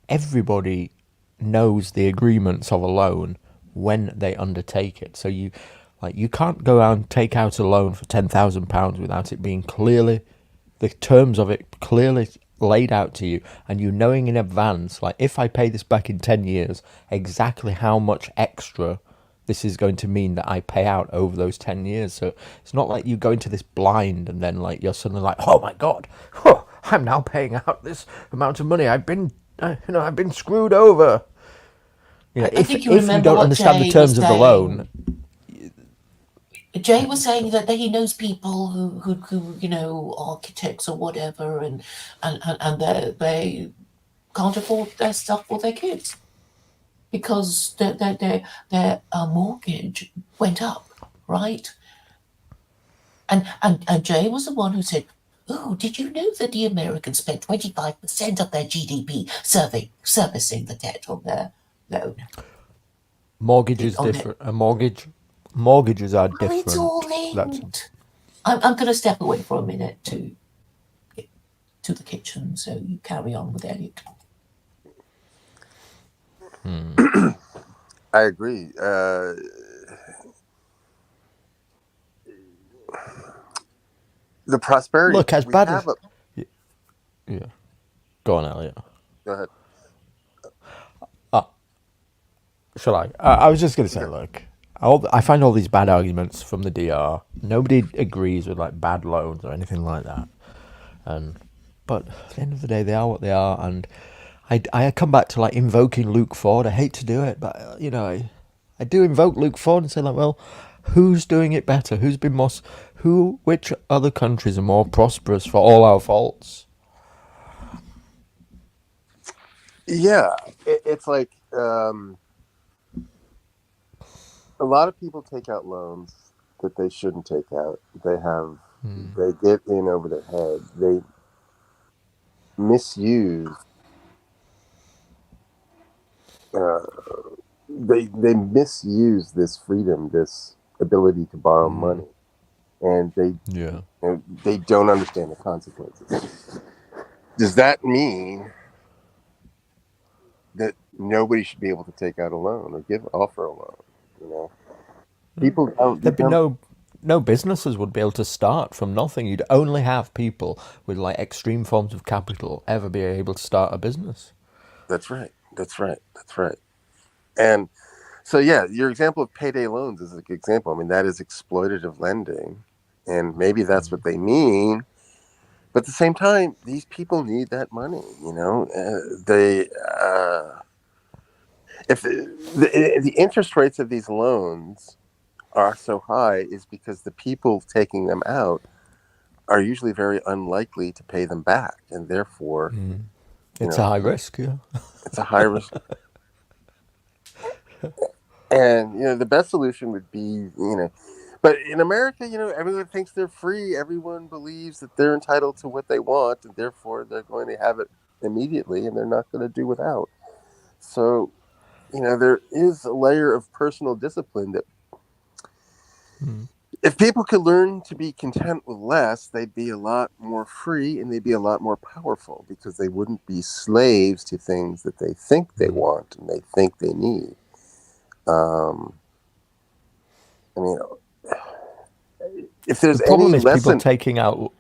Speaker 3: everybody knows the agreements of a loan when they undertake it. So you can't go out and take out a loan for £10,000 without it being clearly, the terms of it clearly laid out to you, and you knowing in advance, like, if I pay this back in 10 years, exactly how much extra this is going to mean that I pay out over those 10 years. So it's not like you go into this blind and then like you're suddenly like, oh my god, I'm now paying out this amount of money. I've been screwed over.
Speaker 2: I think you
Speaker 3: If you
Speaker 2: remember
Speaker 3: don't
Speaker 2: what
Speaker 3: understand the
Speaker 2: Jay was
Speaker 3: terms of the loan,
Speaker 2: saying. Jay was saying that he knows people who architects or whatever, and they can't afford their stuff for their kids because their mortgage went up, right? And Jay was the one who said, "Oh, did you know that the Americans spent 25% of their GDP servicing the debt on their loan?"
Speaker 3: mortgage is
Speaker 2: On their,
Speaker 3: different. Mortgages are
Speaker 2: well, it's all
Speaker 3: different. That's
Speaker 2: linked. I'm going to step away for a minute to the kitchen, so you carry on with Elliot.
Speaker 1: I agree. The prosperity
Speaker 3: look as
Speaker 1: we
Speaker 3: bad
Speaker 1: have.
Speaker 3: as yeah. Go on, Elliot.
Speaker 1: Go ahead.
Speaker 3: Shall I? I was just going to say,
Speaker 1: Okay.
Speaker 3: look, I find all these bad arguments from the DR. Nobody agrees with like bad loans or anything like that. But at the end of the day, they are what they are. And I come back to like invoking Luke Ford. I hate to do it, but I do invoke Luke Ford and say like, well, who's doing it better? Who's been more? Which other countries are more prosperous for all our faults?
Speaker 1: Yeah, it's like a lot of people take out loans that they shouldn't take out. They get in over their head. They misuse. Uh, they misuse this freedom, this ability to borrow money, and
Speaker 3: Yeah.
Speaker 1: they don't understand the consequences. Does that mean that nobody should be able to take out a loan or offer a loan? People don't
Speaker 3: There'd be
Speaker 1: become.
Speaker 3: no businesses would be able to start from nothing. You'd only have people with like extreme forms of capital ever be able to start a business.
Speaker 1: That's right. That's right. That's right. And so, yeah, your example of payday loans is a good example. I mean, that is exploitative lending, and maybe that's what they mean. But at the same time, these people need that money. They if the interest rates of these loans are so high, is because the people taking them out are usually very unlikely to pay them back, and therefore,
Speaker 3: It's a high risk, yeah.
Speaker 1: it's a high risk. And the best solution would be, but in America, everyone thinks they're free. Everyone believes that they're entitled to what they want, and therefore they're going to have it immediately, and they're not going to do without. So, there is a layer of personal discipline that, if people could learn to be content with less, they'd be a lot more free, and they'd be a lot more powerful, because they wouldn't be slaves to things that they think they want and they think they need. I mean, if there's
Speaker 3: The problem
Speaker 1: any
Speaker 3: is people
Speaker 1: lesson,
Speaker 3: taking out.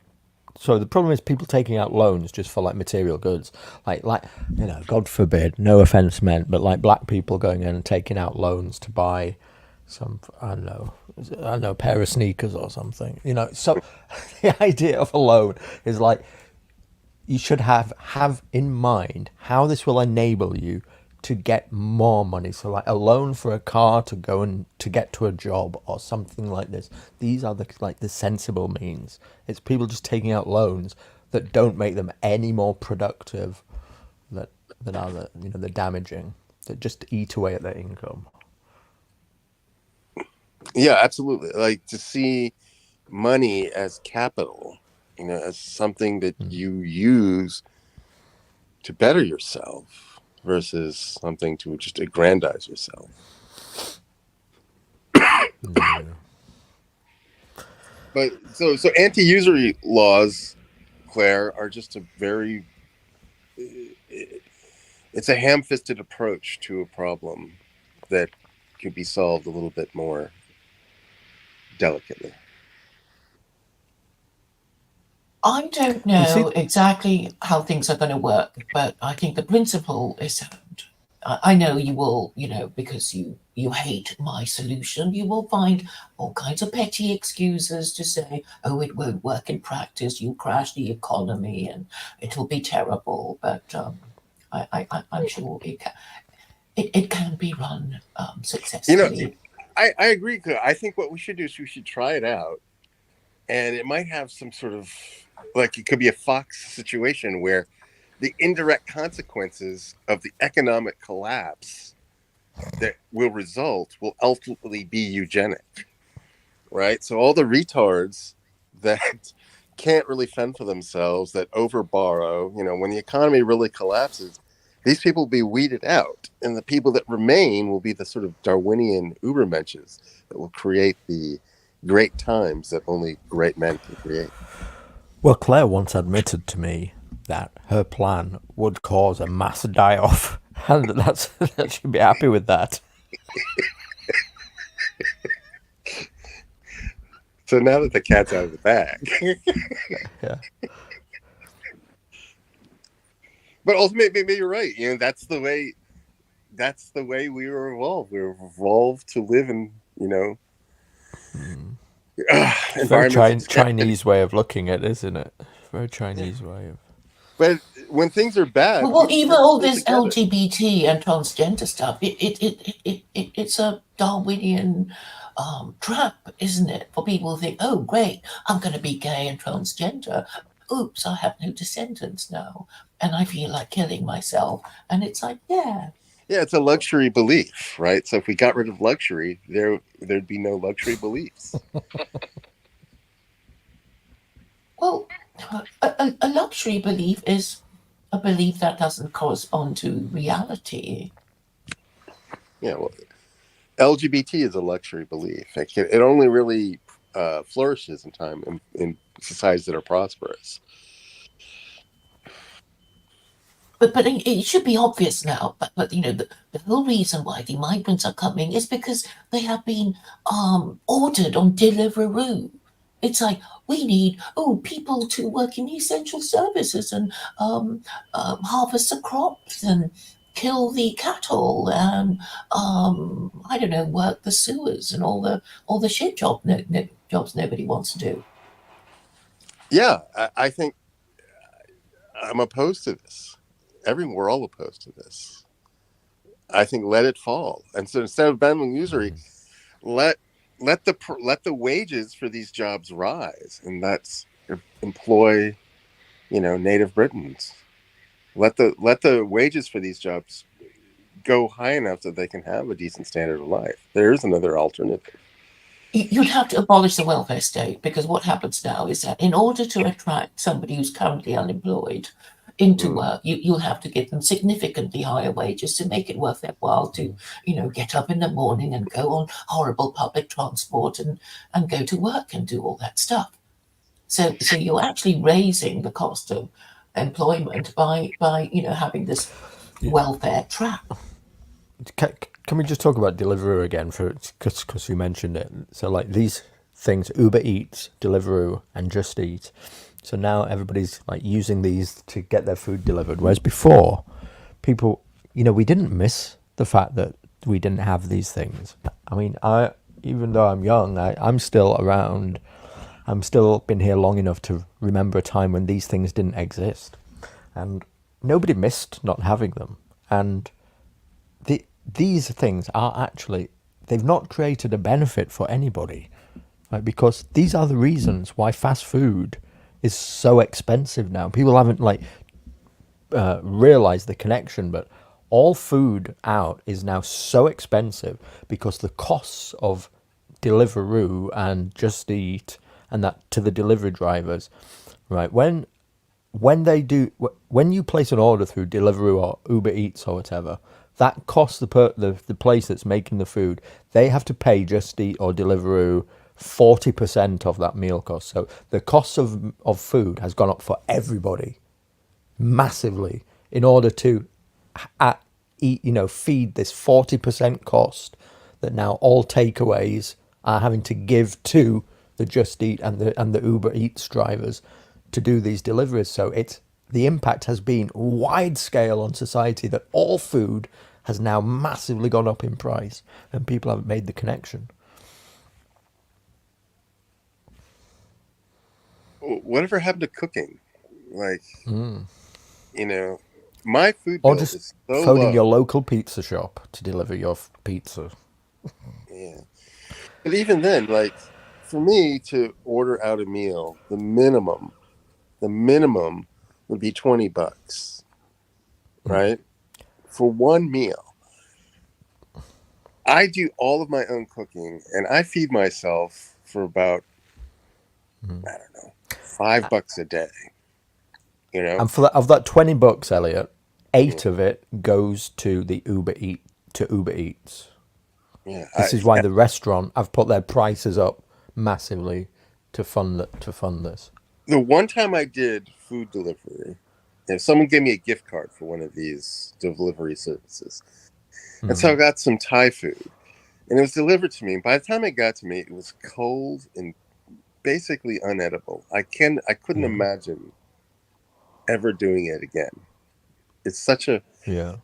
Speaker 3: So the problem is people taking out loans just for like material goods, like God forbid, no offense meant, but like black people going in and taking out loans to buy some, I don't know, pair of sneakers or something. So the idea of a loan is like you should have in mind how this will enable you to get more money. So like a loan for a car to go and to get to a job or something like this. These are the sensible means. It's people just taking out loans that don't make them any more productive, that are the damaging, that just eat away at their income.
Speaker 1: yeah, absolutely. Like, to see money as capital, as something that you use to better yourself versus something to just aggrandize yourself. But so anti-usury laws, Claire, are just it's a ham-fisted approach to a problem that could be solved a little bit more delicately.
Speaker 2: I don't know exactly how things are going to work, but I think the principle is sound. I know you will, because you hate my solution, you will find all kinds of petty excuses to say, oh, it won't work in practice, you'll crash the economy and it'll be terrible. But I'm sure it can be run successfully.
Speaker 1: I agree. I think what we should do is we should try it out. And it might have some sort of, like, it could be a Fox situation where the indirect consequences of the economic collapse that will result will ultimately be eugenic, right? So all the retards that can't really fend for themselves, that overborrow, when the economy really collapses, these people will be weeded out. And the people that remain will be the sort of Darwinian Ubermenches that will create the great times that only great men can create.
Speaker 3: Well, Claire once admitted to me that her plan would cause a mass die-off, and that she'd be happy with that.
Speaker 1: So now that the cat's out of the bag.
Speaker 3: Yeah.
Speaker 1: But ultimately, maybe you're right. That's the way we were evolved. We were evolved to live in,
Speaker 3: Very Chinese way of looking at it, isn't it? Very Chinese way of.
Speaker 1: But when things are bad,
Speaker 2: Well, even all this LGBT and transgender stuff, it's a Darwinian trap, isn't it? For people who think, oh, great, I'm going to be gay and transgender. Oops, I have no descendants now, and I feel like killing myself. And it's like, yeah.
Speaker 1: Yeah, it's a luxury belief, right? So if we got rid of luxury, there'd be no luxury beliefs.
Speaker 2: Well, a luxury belief is a belief that doesn't correspond to reality.
Speaker 1: Yeah, well, LGBT is a luxury belief. It only really flourishes in societies that are prosperous.
Speaker 2: But it should be obvious now. But the whole reason why the migrants are coming is because they have been ordered on Deliveroo. It's like, we need people to work in essential services and harvest the crops and kill the cattle and I don't know, work the sewers and all the shit jobs nobody wants to do.
Speaker 1: Yeah, I think I'm opposed to this. We're all opposed to this. I think let it fall. And so instead of banning usury, let let the wages for these jobs rise, and that's employ, native Britons. Let the wages for these jobs go high enough that they can have a decent standard of life. There is another alternative.
Speaker 2: You'd have to abolish the welfare state, because what happens now is that in order to attract somebody who's currently unemployed into work, you'll have to give them significantly higher wages to make it worth their while to, get up in the morning and go on horrible public transport and go to work and do all that stuff. So you're actually raising the cost of employment by having this welfare trap.
Speaker 3: Can we just talk about Deliveroo again because you mentioned it? So like these things, Uber Eats, Deliveroo, and Just Eat. So now everybody's like using these to get their food delivered. Whereas before, people, we didn't miss the fact that we didn't have these things. I mean, even though I'm young, I'm still around. I'm still been here long enough to remember a time when these things didn't exist, and nobody missed not having them. And these things are actually, they've not created a benefit for anybody, right? Because these are the reasons why fast food is so expensive now. People haven't realized the connection, but all food out is now so expensive because the costs of Deliveroo and Just Eat and that to the delivery drivers, right? When you place an order through Deliveroo or Uber Eats or whatever, that costs the place that's making the food. They have to pay Just Eat or Deliveroo 40% of that meal cost. So the cost of food has gone up for everybody massively in order to feed this 40% cost that now all takeaways are having to give to the Just Eat and the Uber Eats drivers to do these deliveries. So the impact has been wide scale on society that all food has now massively gone up in price, and people haven't made the connection.
Speaker 1: Whatever happened to cooking? Like, my food
Speaker 3: Or
Speaker 1: bill
Speaker 3: just
Speaker 1: is so
Speaker 3: phoning
Speaker 1: low.
Speaker 3: your local pizza shop to deliver your pizza.
Speaker 1: Yeah. But even then, like, for me to order out a meal, the minimum would be $20, right? For one meal. I do all of my own cooking, and I feed myself for about, I don't know, $5 a day.
Speaker 3: And of that $20, Elliot, 8 of it goes to the Uber Eats.
Speaker 1: Yeah.
Speaker 3: This is why the restaurant have put their prices up massively to fund this.
Speaker 1: The one time I did food delivery, if someone gave me a gift card for one of these delivery services, and so I got some Thai food, and it was delivered to me. By the time it got to me, it was cold and basically unedible. I couldn't imagine ever doing it again. It's such a,
Speaker 3: Yeah.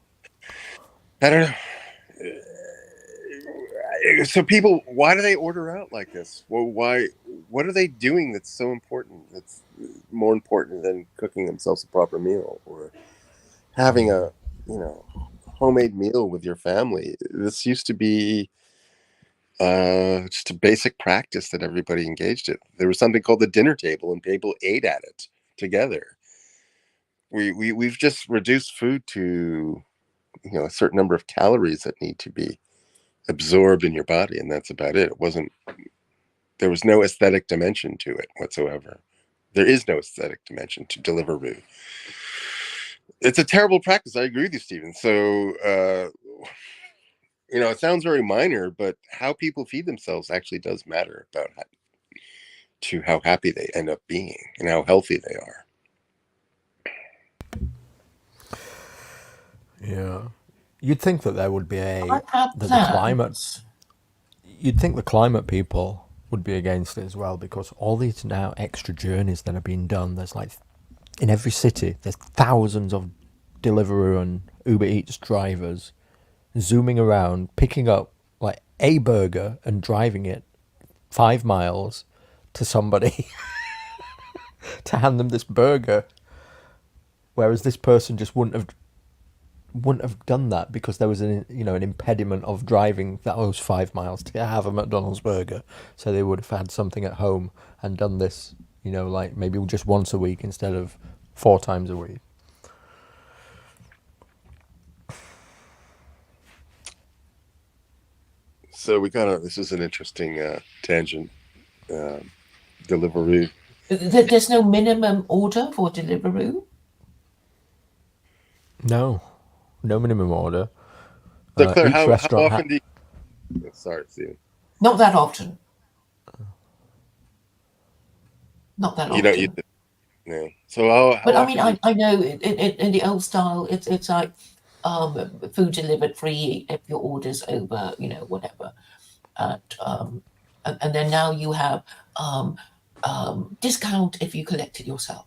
Speaker 1: I don't know. So people, why do they order out like this? Well, what are they doing that's so important? That's more important than cooking themselves a proper meal or having a, homemade meal with your family. This used to be just a basic practice that everybody engaged in. There was something called the dinner table, and people ate at it together. We've just reduced food to, a certain number of calories that need to be absorbed in your body, and that's about it. There was no aesthetic dimension to it whatsoever. There is no aesthetic dimension to Deliveroo. It's a terrible practice. I agree with you, Stephen. So, it sounds very minor, but how people feed themselves actually does matter about how happy they end up being and how healthy they are.
Speaker 3: Yeah. You'd think that there would be
Speaker 2: I have
Speaker 3: the climate.
Speaker 2: plans.
Speaker 3: You'd think the climate people would be against it as well, because all these now extra journeys that are being done. There's like in every city, there's thousands of Deliveroo and Uber Eats drivers zooming around, picking up like a burger and driving it 5 miles to somebody to hand them this burger. whereas this person just wouldn't have done that because there was an impediment of driving those 5 miles to have a McDonald's burger. So they would have had something at home and done this, like maybe just once a week instead of 4 times a week.
Speaker 1: So this is an interesting tangent. Deliveroo.
Speaker 2: There's no minimum order for Deliveroo.
Speaker 3: No minimum order.
Speaker 1: So Claire,
Speaker 3: Each
Speaker 1: how
Speaker 3: restaurant
Speaker 1: often do you... Sorry, Stephen.
Speaker 2: Not that often. Not that
Speaker 1: You
Speaker 2: often.
Speaker 1: don't eat it. No. So how
Speaker 2: But I
Speaker 1: often
Speaker 2: mean, I know in the old style, it's like food delivered free if your order's over, whatever. And then now you have discount if you collect it yourself.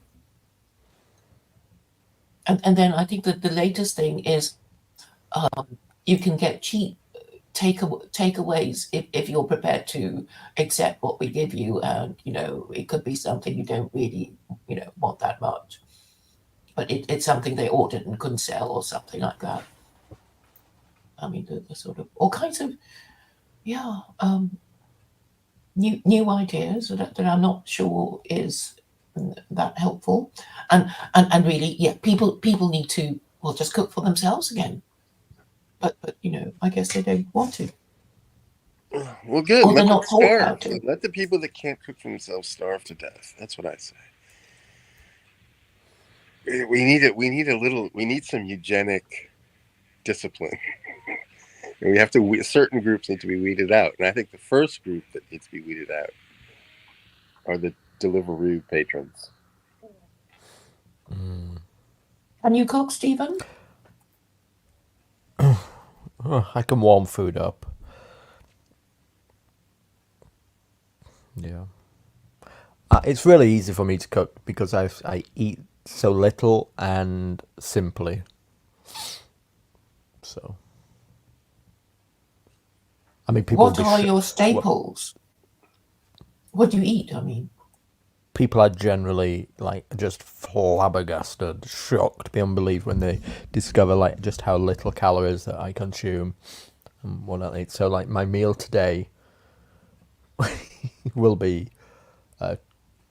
Speaker 2: And then I think that the latest thing is you can get cheap takeaways if you're prepared to accept what we give you, and it could be something you don't really want that much, but it's something they ordered and couldn't sell or something like that. I mean, the sort of all kinds of new ideas that I'm not sure is that helpful, and really, people need to just cook for themselves again. But I guess they don't want to.
Speaker 1: Well, good.
Speaker 2: Or they're
Speaker 1: Let them
Speaker 2: not taught how
Speaker 1: starve.
Speaker 2: to.
Speaker 1: Let the people that can't cook for themselves starve to death. That's what I say. We need some eugenic discipline. And we have to. Certain groups need to be weeded out, and I think the first group that needs to be weeded out are the Deliveroo patrons.
Speaker 2: Can you cook, Stephen?
Speaker 3: I can warm food up. Yeah. It's really easy for me to cook because I eat so little and simply. So, I mean, people
Speaker 2: What are your staples? What do you eat? I mean,
Speaker 3: people are generally just flabbergasted, shocked beyond belief when they discover just how little calories that I consume and what I eat. So my meal today will be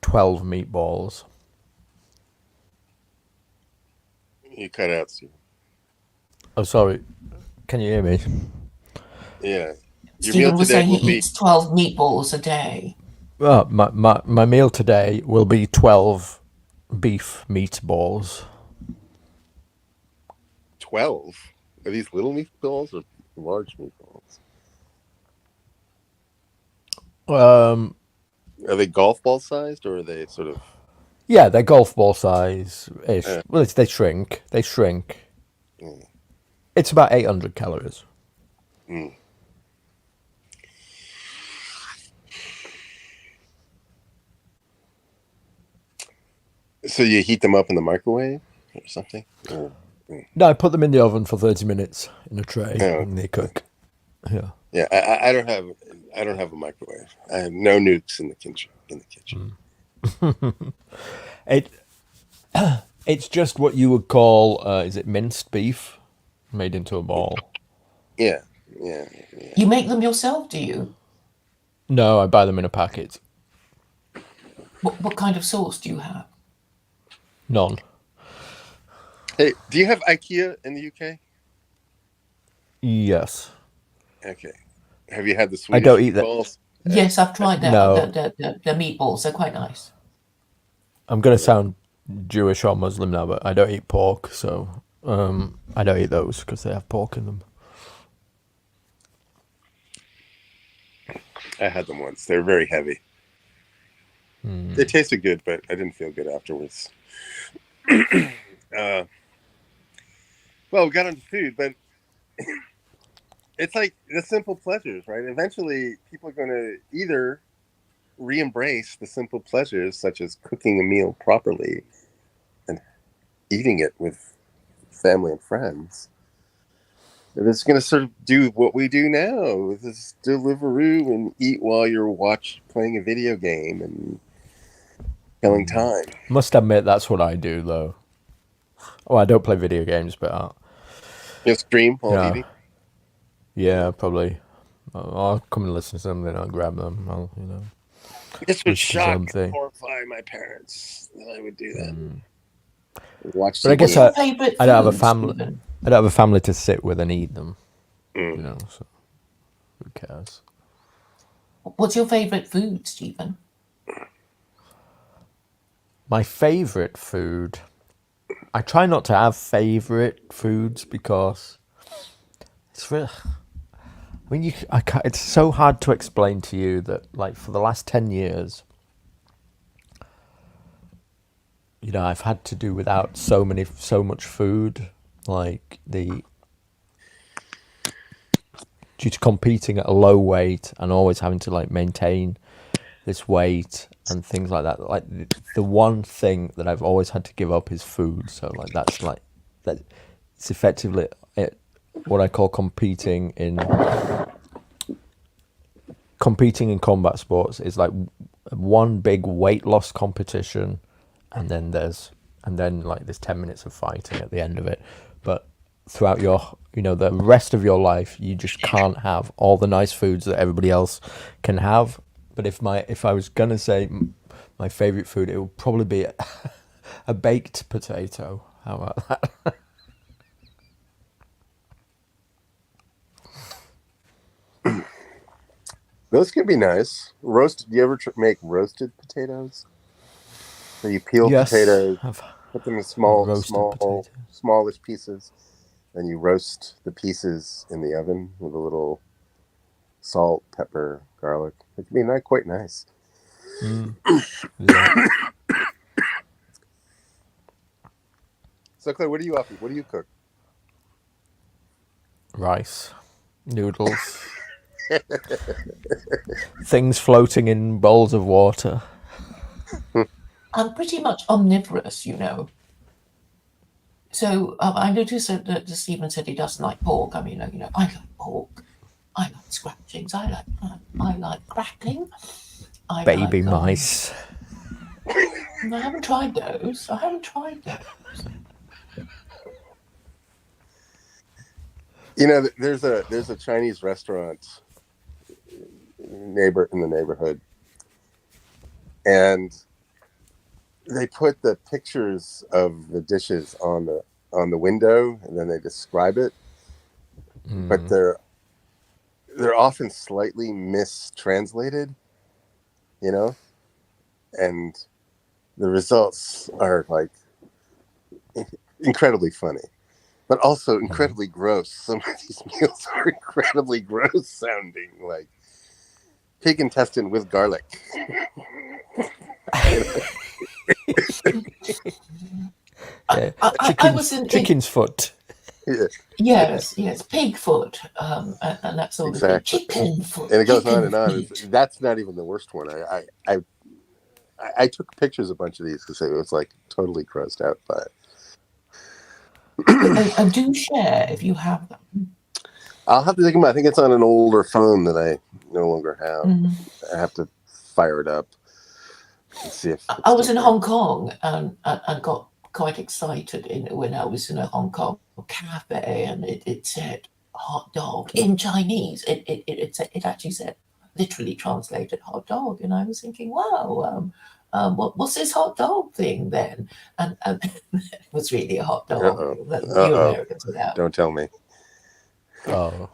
Speaker 3: 12 meatballs.
Speaker 1: You cut out, Steve.
Speaker 3: Oh, sorry. Can you hear me?
Speaker 1: Yeah. Your
Speaker 2: Stephen
Speaker 1: meal
Speaker 2: was
Speaker 1: today
Speaker 2: saying
Speaker 1: will
Speaker 2: he
Speaker 1: be
Speaker 2: eats 12 meatballs a day.
Speaker 3: Well, my meal today will be 12 beef meatballs.
Speaker 1: 12. Are these little meatballs or large meatballs? Are they golf ball sized or are they sort of?
Speaker 3: Yeah, they're golf ball size ish. Well, they shrink. They shrink. It's about 800 calories.
Speaker 1: So you heat them up in the microwave or something?
Speaker 3: No, I put them in the oven for 30 minutes in a tray and they cook. Yeah.
Speaker 1: Yeah, I don't have a microwave. I have no nukes in the kitchen.
Speaker 3: It's just what you would call is it minced beef made into a ball?
Speaker 1: Yeah.
Speaker 2: You make them yourself, do you?
Speaker 3: No, I buy them in a packet.
Speaker 2: What kind of sauce do you have?
Speaker 3: None.
Speaker 1: Hey, do you have IKEA in the UK?
Speaker 3: Yes.
Speaker 1: Okay. Have you had the Swedish
Speaker 3: I don't eat that.
Speaker 1: meatballs?
Speaker 2: Yes, I've tried that.
Speaker 3: No.
Speaker 2: The meatballs, they're quite nice.
Speaker 3: I'm going to sound Jewish or Muslim now, but I don't eat pork, so I don't eat those because they have pork in them.
Speaker 1: I had them once. They were very heavy. They tasted good, but I didn't feel good afterwards. Well, we got into food, but it's like the simple pleasures, right? Eventually, people are going to either re-embrace the simple pleasures, such as cooking a meal properly and eating it with family and friends. And it's going to sort of do what we do now with this Deliveroo and eat while you're playing a video game and killing time.
Speaker 3: Must admit, that's what I do, though. Oh, I don't play video games, but
Speaker 1: You stream
Speaker 3: you
Speaker 1: while
Speaker 3: know,
Speaker 1: eating.
Speaker 3: yeah, probably. I'll come and listen to something. I'll grab them. I'll
Speaker 1: This would
Speaker 3: listen to
Speaker 1: shock and
Speaker 3: something.
Speaker 1: horrify my parents that I would do that.
Speaker 3: Mm.
Speaker 1: Watch
Speaker 3: But I
Speaker 1: TV.
Speaker 3: guess
Speaker 2: What's your favourite
Speaker 3: I don't have a
Speaker 2: food,
Speaker 3: family.
Speaker 2: Stephen?
Speaker 3: I don't have a family to sit with and eat them.
Speaker 1: Mm.
Speaker 3: You know, so who cares?
Speaker 2: What's your favourite food, Stephen?
Speaker 3: My favorite food. I try not to have favorite foods because it's real. I mean, it's so hard to explain to you that, like, for the last 10 years, you know, I've had to do without so much food, like due to competing at a low weight and always having to like maintain this weight and things like that. Like the one thing that I've always had to give up is food. So like that's like that. It's effectively what I call competing in combat sports is like one big weight loss competition, and then there's 10 minutes of fighting at the end of it. But throughout the rest of your life, you just can't have all the nice foods that everybody else can have. But if I was gonna say my favorite food, it would probably be a baked potato. How about that?
Speaker 1: Those can be nice. Roasted. Do you ever make roasted potatoes? So you peel
Speaker 3: Yes,
Speaker 1: potatoes,
Speaker 3: I've
Speaker 1: put them in
Speaker 3: roasted potatoes.
Speaker 1: smallish pieces, and you roast the pieces in the oven with a little salt, pepper, garlic. It can be quite nice.
Speaker 3: Yeah.
Speaker 1: So, Claire, what do you offer? What do you cook?
Speaker 3: Rice, noodles, things floating in bowls of water.
Speaker 2: I'm pretty much omnivorous, you know. So I noticed that Stephen said he doesn't like pork. I mean, I like pork. I like scratchings. I like crackling. I
Speaker 3: Baby
Speaker 2: like.
Speaker 3: mice.
Speaker 2: I haven't tried those.
Speaker 1: You know, there's a Chinese restaurant in the neighborhood, and they put the pictures of the dishes on the window, and then they describe it. But they're often slightly mistranslated, you know, and the results are like incredibly funny, but also incredibly gross. Some of these meals are incredibly gross sounding, like pig intestine with garlic.
Speaker 2: I was in
Speaker 3: chicken's foot.
Speaker 1: Yeah.
Speaker 2: Yes, pig foot, and that sort of
Speaker 1: Exactly.
Speaker 2: thing. Chicken foot.
Speaker 1: And it goes on
Speaker 2: chicken
Speaker 1: and on.
Speaker 2: feet.
Speaker 1: That's not even the worst one. I took pictures of a bunch of these because it was like totally grossed out by it.
Speaker 2: And do share if you have them.
Speaker 1: I'll have to think about it. I think it's on an older phone that I no longer have. I have to fire it up and see if
Speaker 2: I was in Hong Kong and got quite excited when I was in a Hong Kong cafe, and it said hot dog in Chinese. It actually said, literally translated, hot dog, and I was thinking, wow, what's this hot dog thing then? And it was really a hot dog that you Americans would have.
Speaker 1: Don't tell me.
Speaker 3: Oh.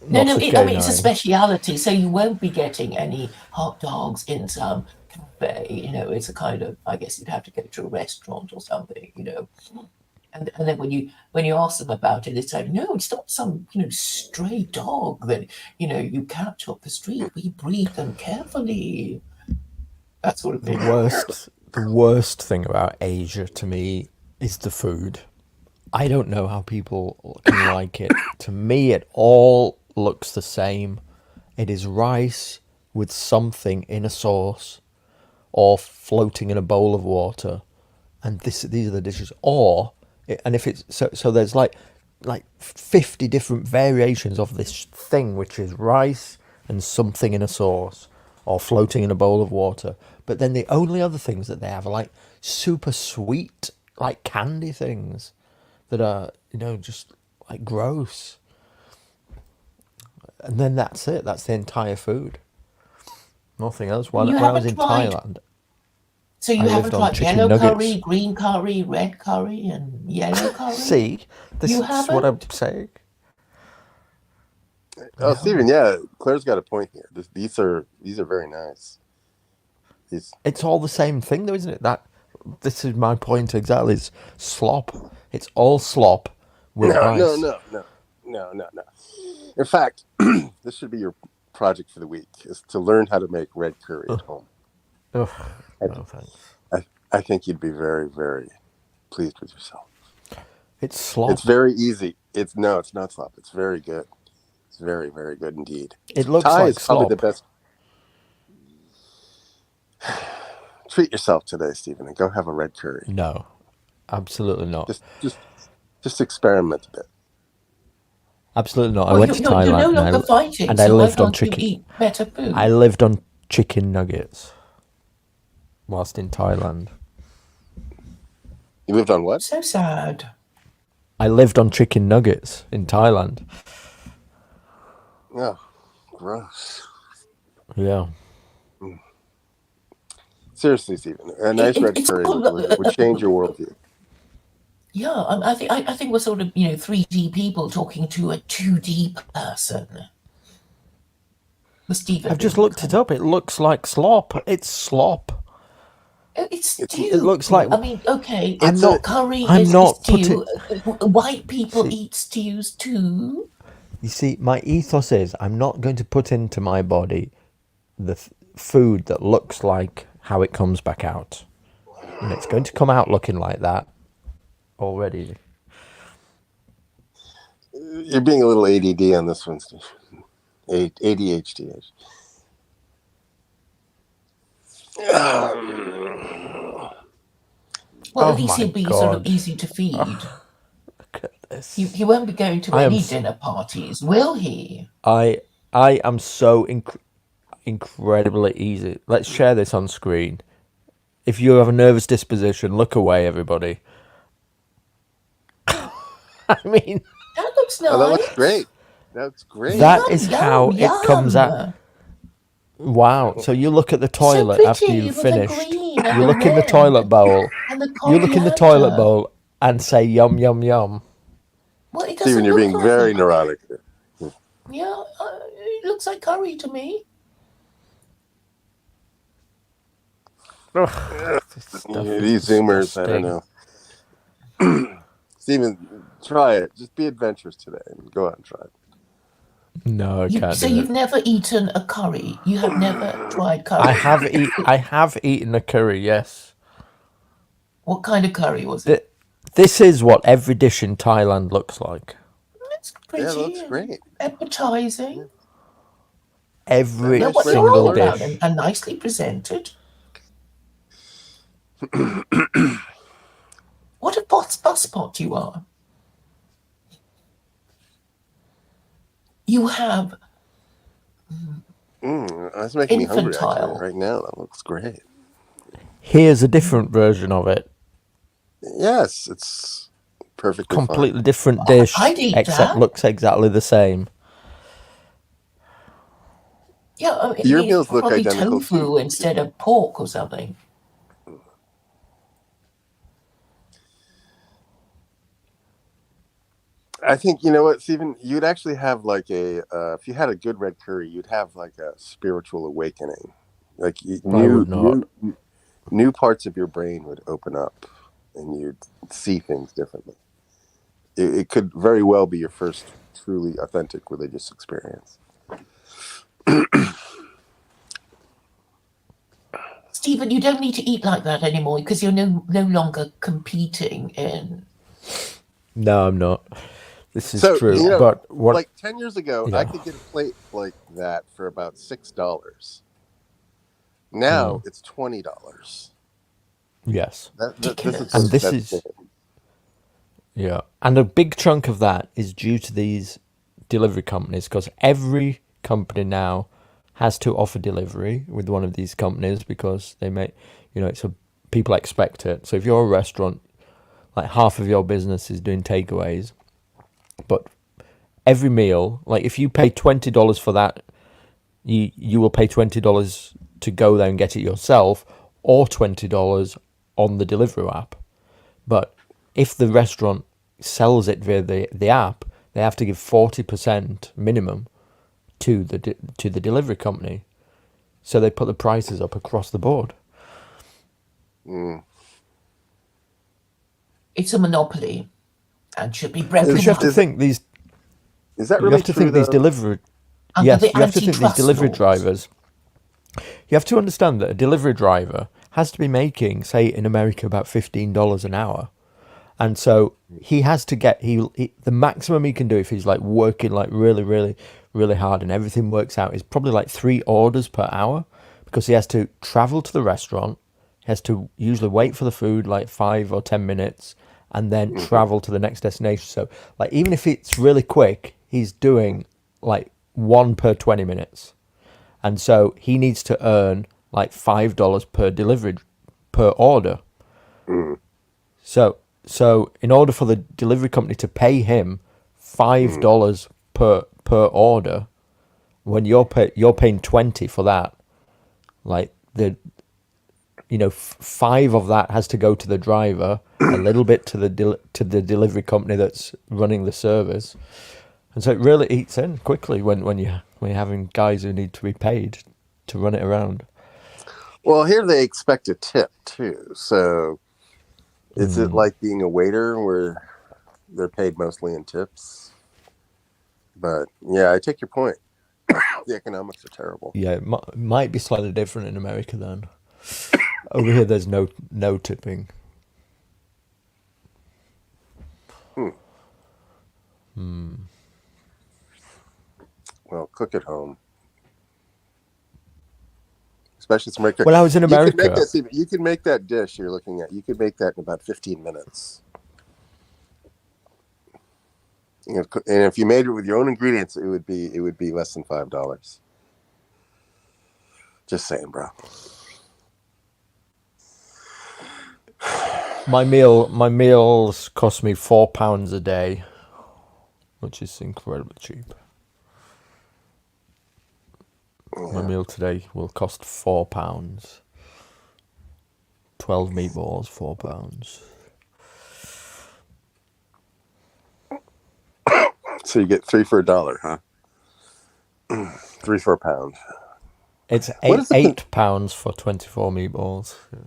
Speaker 2: No, I mean, it's a speciality, so you won't be getting any hot dogs in some cafe. You know, it's a kind of, I guess you'd have to go to a restaurant or something, you know. And then when you ask them about it, it's like, no, it's not some, stray dog that, you catch off the street. We breed them carefully. That sort of thing.
Speaker 3: The worst thing about Asia to me is the food. I don't know how people can like it. To me, it all looks the same. It is rice with something in a sauce or floating in a bowl of water, and these are the dishes. And if it's so there's like 50 different variations of this thing, which is rice and something in a sauce or floating in a bowl of water. But then the only other things that they have are like super sweet, like candy things that are, just like gross. And then that's it. That's the entire food. Nothing else.
Speaker 2: You
Speaker 3: When I was
Speaker 2: haven't
Speaker 3: in
Speaker 2: tried.
Speaker 3: Thailand,
Speaker 2: So you
Speaker 3: I
Speaker 2: haven't
Speaker 3: lived on
Speaker 2: tried
Speaker 3: chicken
Speaker 2: yellow
Speaker 3: nuggets.
Speaker 2: curry, green curry, red curry, and yellow curry?
Speaker 3: See, this
Speaker 2: You
Speaker 3: is what I'm
Speaker 2: haven't?
Speaker 3: saying.
Speaker 1: Oh,
Speaker 3: No.
Speaker 1: Stephen, yeah, Claire's got a point here. These are very nice. These,
Speaker 3: It's all the same thing, though, isn't it? This is my point exactly. It's slop. It's all slop with
Speaker 1: no, no,
Speaker 3: ice.
Speaker 1: no, no, no, no, no. In fact, this should be your project for the week: is to learn how to make red curry at home.
Speaker 3: Ugh,
Speaker 1: I,
Speaker 3: no thanks.
Speaker 1: I think you'd be very, very pleased with yourself.
Speaker 3: It's slop.
Speaker 1: It's very easy. It's not slop. It's very good. It's very, very good indeed.
Speaker 3: It looks
Speaker 1: Thai
Speaker 3: like
Speaker 1: is probably the
Speaker 3: slop.
Speaker 1: best. Treat yourself today, Stephen, and go have a red curry.
Speaker 3: No, absolutely not.
Speaker 1: Just experiment a bit.
Speaker 3: Absolutely not. I
Speaker 2: Well,
Speaker 3: went to
Speaker 2: you're no
Speaker 3: Thailand
Speaker 2: longer fighting,
Speaker 3: and I
Speaker 2: so why
Speaker 3: lived on
Speaker 2: can't you
Speaker 3: chicken.
Speaker 2: eat better food?
Speaker 3: I lived on chicken nuggets whilst in Thailand.
Speaker 1: You lived on what?
Speaker 2: So sad.
Speaker 3: I lived on chicken nuggets in Thailand.
Speaker 1: Oh, gross.
Speaker 3: Yeah.
Speaker 1: Seriously, Stephen, a nice red
Speaker 2: It's
Speaker 1: curry
Speaker 2: all,
Speaker 1: would change your worldview.
Speaker 2: yeah, I think we're sort of 3D people talking to a 2D person. The Stephen.
Speaker 3: I've just looked it up. It looks like slop. It's slop.
Speaker 2: It's stew.
Speaker 3: It looks like.
Speaker 2: I mean, okay,
Speaker 3: I'm not.
Speaker 2: curry
Speaker 3: I'm
Speaker 2: is
Speaker 3: not
Speaker 2: stew.
Speaker 3: putting.
Speaker 2: White people
Speaker 3: See-
Speaker 2: eat stews too.
Speaker 3: You see, my ethos is I'm not going to put into my body the food that looks like how it comes back out. And it's going to come out looking like that already.
Speaker 1: You're being a little ADD on this one, Stephen. ADHD.
Speaker 2: Well,
Speaker 3: Oh
Speaker 2: at least
Speaker 3: my
Speaker 2: he'll be sort of
Speaker 3: God.
Speaker 2: easy to feed.
Speaker 3: Look at this.
Speaker 2: He won't be going to
Speaker 3: I am
Speaker 2: any
Speaker 3: s-
Speaker 2: dinner parties, will he?
Speaker 3: I am so incredibly easy. Let's share this on screen. If you have a nervous disposition, look away, everybody. I mean,
Speaker 2: That looks nice.
Speaker 1: Oh, that looks great. That's great.
Speaker 3: that
Speaker 2: Yum,
Speaker 3: is
Speaker 2: yum,
Speaker 3: how it comes out.
Speaker 2: yum.
Speaker 3: Wow. So you look at the
Speaker 2: So
Speaker 3: toilet after
Speaker 2: pretty
Speaker 3: you've
Speaker 2: with the
Speaker 3: finished.
Speaker 2: green and
Speaker 3: You
Speaker 2: the
Speaker 3: look in the
Speaker 2: red
Speaker 3: toilet bowl.
Speaker 2: and the
Speaker 3: You look in the toilet
Speaker 2: coriander.
Speaker 3: bowl and say yum yum yum.
Speaker 2: Well, it doesn't
Speaker 1: Stephen, you're
Speaker 2: look
Speaker 1: being
Speaker 2: like
Speaker 1: very
Speaker 2: it.
Speaker 1: neurotic here.
Speaker 2: Yeah, it looks like curry to me.
Speaker 3: Ugh, this stuff is
Speaker 1: These Zoomers, I don't
Speaker 3: disgusting.
Speaker 1: know. Stephen, try it. Just be adventurous today and go out and try it.
Speaker 3: No, I can't
Speaker 2: So
Speaker 3: do
Speaker 2: you've
Speaker 3: it.
Speaker 2: never eaten a curry? You have never tried curry?
Speaker 3: I have eaten a curry. Yes.
Speaker 2: What kind of curry was it?
Speaker 3: This is what every dish in Thailand looks like.
Speaker 2: It's pretty.
Speaker 1: Yeah, it looks great.
Speaker 2: Appetizing.
Speaker 3: Every
Speaker 2: Know
Speaker 1: Nice
Speaker 2: what
Speaker 1: red
Speaker 2: you're all
Speaker 3: single
Speaker 1: color.
Speaker 2: about,
Speaker 3: dish.
Speaker 2: and nicely presented. What a busspot you are. You have
Speaker 1: That's making me hungry actually
Speaker 2: Infantile.
Speaker 1: right now. That looks great.
Speaker 3: Here's a different version of it.
Speaker 1: Yes, it's perfectly
Speaker 3: Completely different dish,
Speaker 2: I'd eat
Speaker 3: except
Speaker 2: that.
Speaker 3: looks exactly the same.
Speaker 2: Yeah, I mean,
Speaker 1: Your
Speaker 2: it's
Speaker 1: meals look
Speaker 2: probably
Speaker 1: identical
Speaker 2: tofu
Speaker 1: too.
Speaker 2: instead of pork or something.
Speaker 1: I think you know what, Stephen. You'd actually have like a if you had a good red curry, you'd have like a spiritual awakening. Like
Speaker 3: I would not.
Speaker 1: new parts of your brain would open up, and you'd see things differently. It could very well be your first truly authentic religious experience.
Speaker 2: Stephen, you don't need to eat like that anymore because you're no longer competing in.
Speaker 3: No, I'm not. This is
Speaker 1: So,
Speaker 3: true.
Speaker 1: you know,
Speaker 3: But what?
Speaker 1: Like 10 years ago,
Speaker 3: Yeah.
Speaker 1: I could get a plate like that for about $6. Now it's $20.
Speaker 3: Yes.
Speaker 2: Ridiculous.
Speaker 3: And this
Speaker 1: that's
Speaker 3: is-
Speaker 1: it.
Speaker 3: Yeah. And a big chunk of that is due to these delivery companies because every company now has to offer delivery with one of these companies because they make, it's people expect it. So if you're a restaurant, like half of your business is doing takeaways, but every meal, like if you pay $20 for that, you will pay $20 to go there and get it yourself, or $20 on the Deliveroo app. But if the restaurant sells it via the app, they have to give 40% minimum to the delivery company. So they put the prices up across the board.
Speaker 1: Mm.
Speaker 2: It's a monopoly and should be broken
Speaker 3: Because you have to
Speaker 2: up
Speaker 3: think these
Speaker 1: Is that
Speaker 3: you
Speaker 1: really
Speaker 3: have to
Speaker 1: true,
Speaker 3: think these
Speaker 1: though?
Speaker 3: delivery
Speaker 2: under
Speaker 3: yes,
Speaker 2: the
Speaker 3: you have to think these
Speaker 2: antitrust
Speaker 3: delivery
Speaker 2: laws.
Speaker 3: drivers. You have to understand that a delivery driver has to be making, say, in America, about $15 an hour, and so he has to get the maximum he can do if he's like working like really, really, really hard and everything works out is probably like 3 orders per hour, because he has to travel to the restaurant, he has to usually wait for the food like 5 or 10 minutes, and then travel to the next destination. So, like, even if it's really quick, he's doing like 1 per 20 minutes. And so he needs to earn like $5 per delivery per order. So in order for the delivery company to pay him $5 per order, when you're paying 20 for that, like five of that has to go to the driver, a little bit to the delivery company that's running the service, and so it really eats in quickly when you're having guys who need to be paid to run it around.
Speaker 1: Well, here they expect a tip too. So, is it like being a waiter where they're paid mostly in tips? But yeah, I take your point. The economics are terrible.
Speaker 3: Yeah, it might be slightly different in America then. Over here, there's no tipping.
Speaker 1: Well, cook at home, especially some American.
Speaker 3: When I was in America,
Speaker 1: You can make that dish you're looking at. You could make that in about 15 minutes. And if you made it with your own ingredients, it would be less than $5. Just saying, bro.
Speaker 3: my meals cost me £4 a day, which is incredibly cheap. My meal today will cost £4. 12 meatballs, £4.
Speaker 1: So you get 3 for $1, huh? 3 for £1.
Speaker 3: It's
Speaker 1: What is the
Speaker 3: £8 for 24 meatballs. Yeah.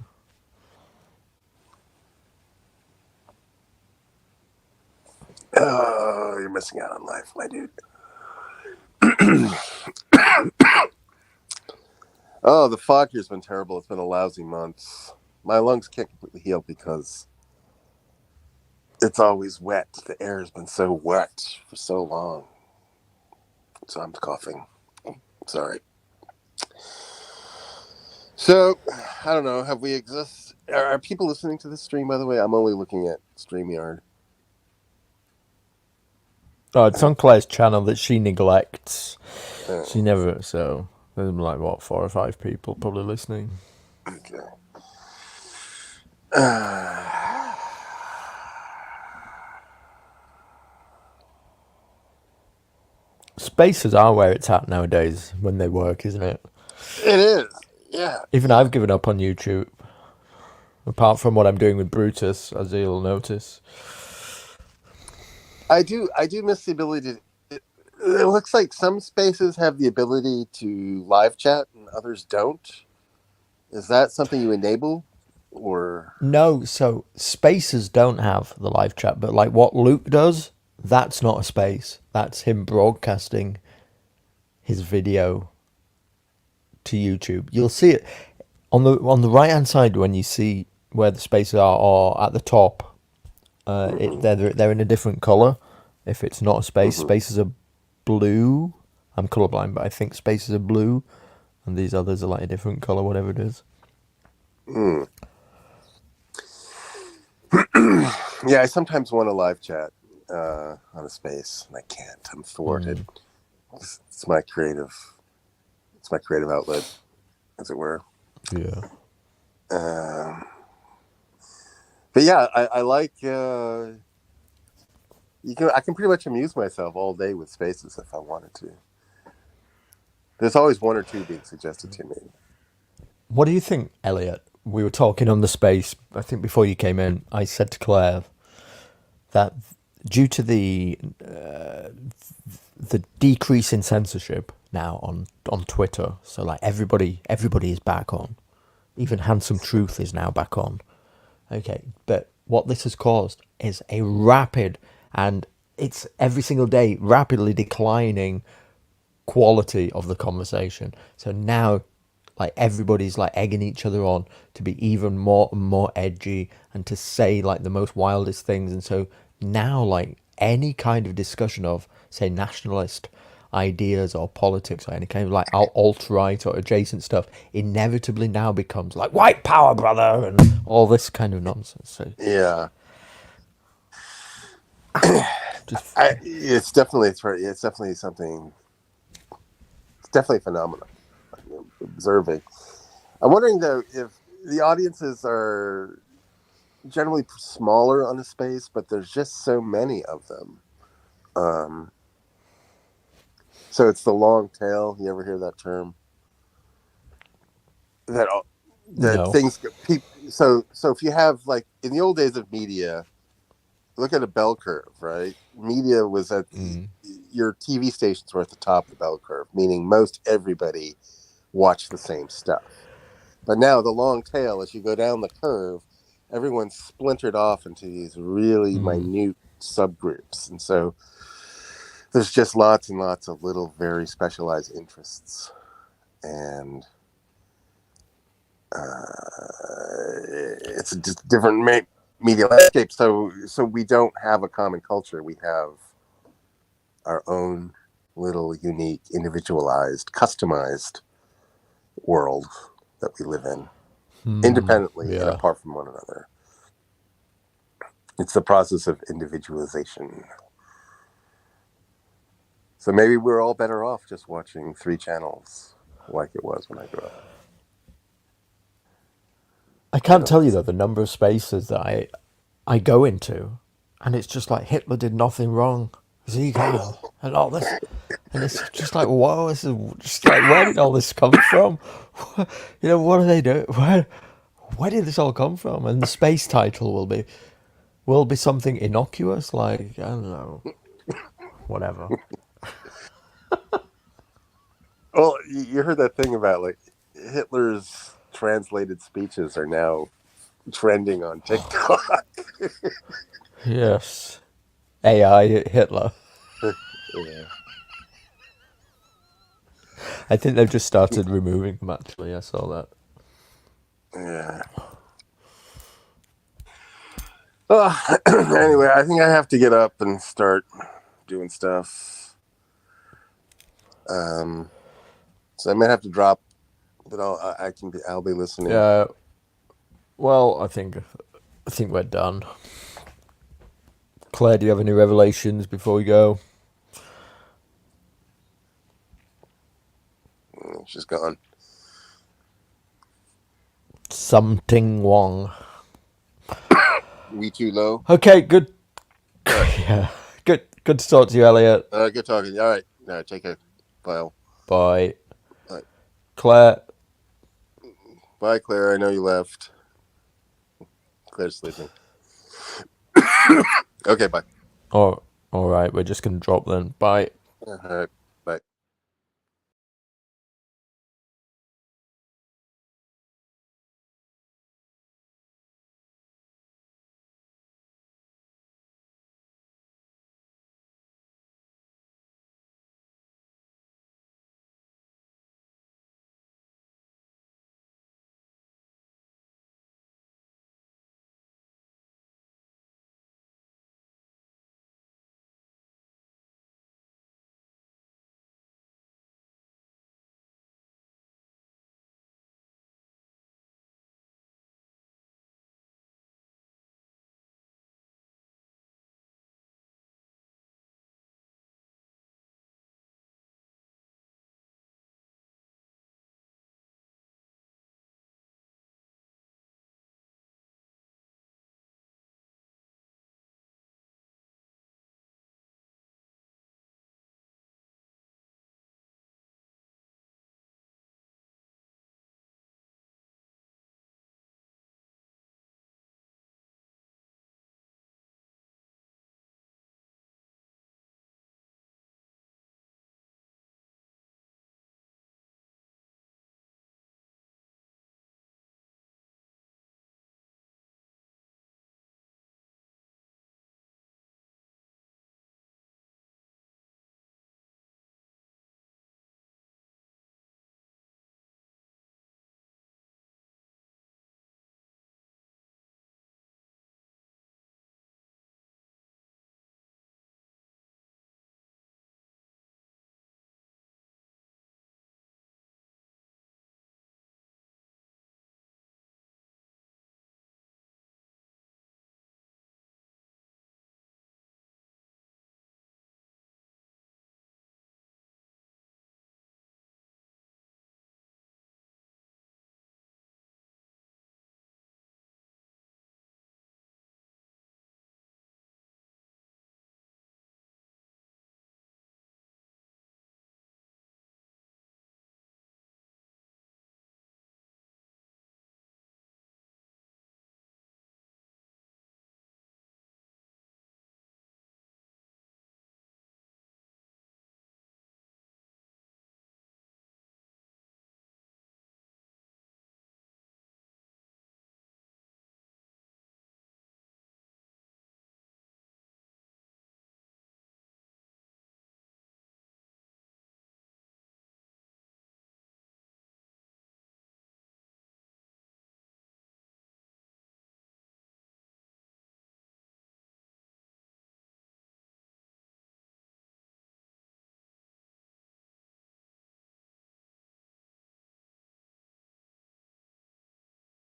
Speaker 1: Oh, you're missing out on life, my dude. Oh, the fog here's been terrible. It's been a lousy month. My lungs can't completely heal because it's always wet. The air has been so wet for so long. So I'm coughing. Sorry. So, I don't know. Have we exist? Are people listening to this stream, by the way? I'm only looking at StreamYard.
Speaker 3: Oh, it's on Claire's channel that she neglects. She never, so there's like, what, 4 or 5 people probably listening.
Speaker 1: Okay.
Speaker 3: Spaces are where it's at nowadays when they work, isn't it?
Speaker 1: It is. Yeah.
Speaker 3: Even I've given up on YouTube. Apart from what I'm doing with Brutus, as you'll notice.
Speaker 1: I do miss the ability to. It looks like some spaces have the ability to live chat and others don't. Is that something you enable, or
Speaker 3: No, so Spaces don't have the live chat, but like what Luke does, that's not a space. That's him broadcasting his video to YouTube. You'll see it on the right hand side when you see where the spaces are, or at the top. They're in a different color. If it's not a space, spaces are blue. I'm colorblind, but I think spaces are blue, and these others are like a different color, whatever it is.
Speaker 1: Yeah, I sometimes want to live chat on a space, and I can't. I'm thwarted. It's my creative outlet, as it were.
Speaker 3: Yeah.
Speaker 1: But yeah, I like. I can pretty much amuse myself all day with spaces if I wanted to. There's always one or two being suggested to me.
Speaker 3: What do you think, Elliot? We were talking on the space. I think before you came in, I said to Claire that due to the decrease in censorship now on Twitter, so like everybody is back on. Even Handsome Truth is now back on. Okay, but what this has caused is a rapid, and it's every single day rapidly declining quality of the conversation. So now, like, everybody's like egging each other on to be even more and more edgy and to say like the most wildest things. And so now, like, any kind of discussion of, say, nationalist ideas or politics or any kind of like alt-right or adjacent stuff inevitably now becomes like white power, brother, and all this kind of nonsense. So
Speaker 1: Yeah,
Speaker 3: just
Speaker 1: it's definitely something. It's definitely a phenomenon. I'm observing. I'm wondering though if the audiences are generally smaller on a space, but there's just so many of them. So it's the long tail. You ever hear that term? That
Speaker 3: no.
Speaker 1: things so if you have, like, in the old days of media, look at a bell curve, right? Media was at your TV stations were at the top of the bell curve, meaning most everybody watched the same stuff. But now the long tail, as you go down the curve, everyone's splintered off into these really minute subgroups, and so there's just lots and lots of little, very specialized interests, and it's a just different media landscape. So we don't have a common culture. We have our own little, unique, individualized, customized world that we live in, independently and
Speaker 3: Yeah.
Speaker 1: apart from one another. It's the process of individualization. So maybe we're all better off just watching 3 channels like it was when I grew up.
Speaker 3: I can't tell you though the number of spaces that I go into, and it's just like Hitler did nothing wrong, Sieg Heil, and all this, and it's just like, whoa, this is just like, where did all this come from? You know, what do they do? Where did this all come from? And the space title will be something innocuous, like, I don't know, whatever.
Speaker 1: Well, you heard that thing about, like, Hitler's translated speeches are now trending on TikTok.
Speaker 3: Yes, AI Hitler.
Speaker 1: Yeah.
Speaker 3: I think they've just started removing them. Actually, I saw that.
Speaker 1: Yeah. Anyway, I think I have to get up and start doing stuff. So I might have to drop, but I'll be listening.
Speaker 3: Yeah. Well, I think we're done. Claire, do you have any revelations before we go?
Speaker 1: She's gone.
Speaker 3: Something Wong.
Speaker 1: We too low.
Speaker 3: Okay, good. Yeah, good to talk to you, Elliot.
Speaker 1: Good talking. All right. Take care. Bye.
Speaker 3: Bye.
Speaker 1: Bye.
Speaker 3: Claire.
Speaker 1: Bye, Claire. I know you left. Claire's sleeping. Okay, bye.
Speaker 3: Oh, all right. We're just gonna drop then. Bye.
Speaker 1: All right.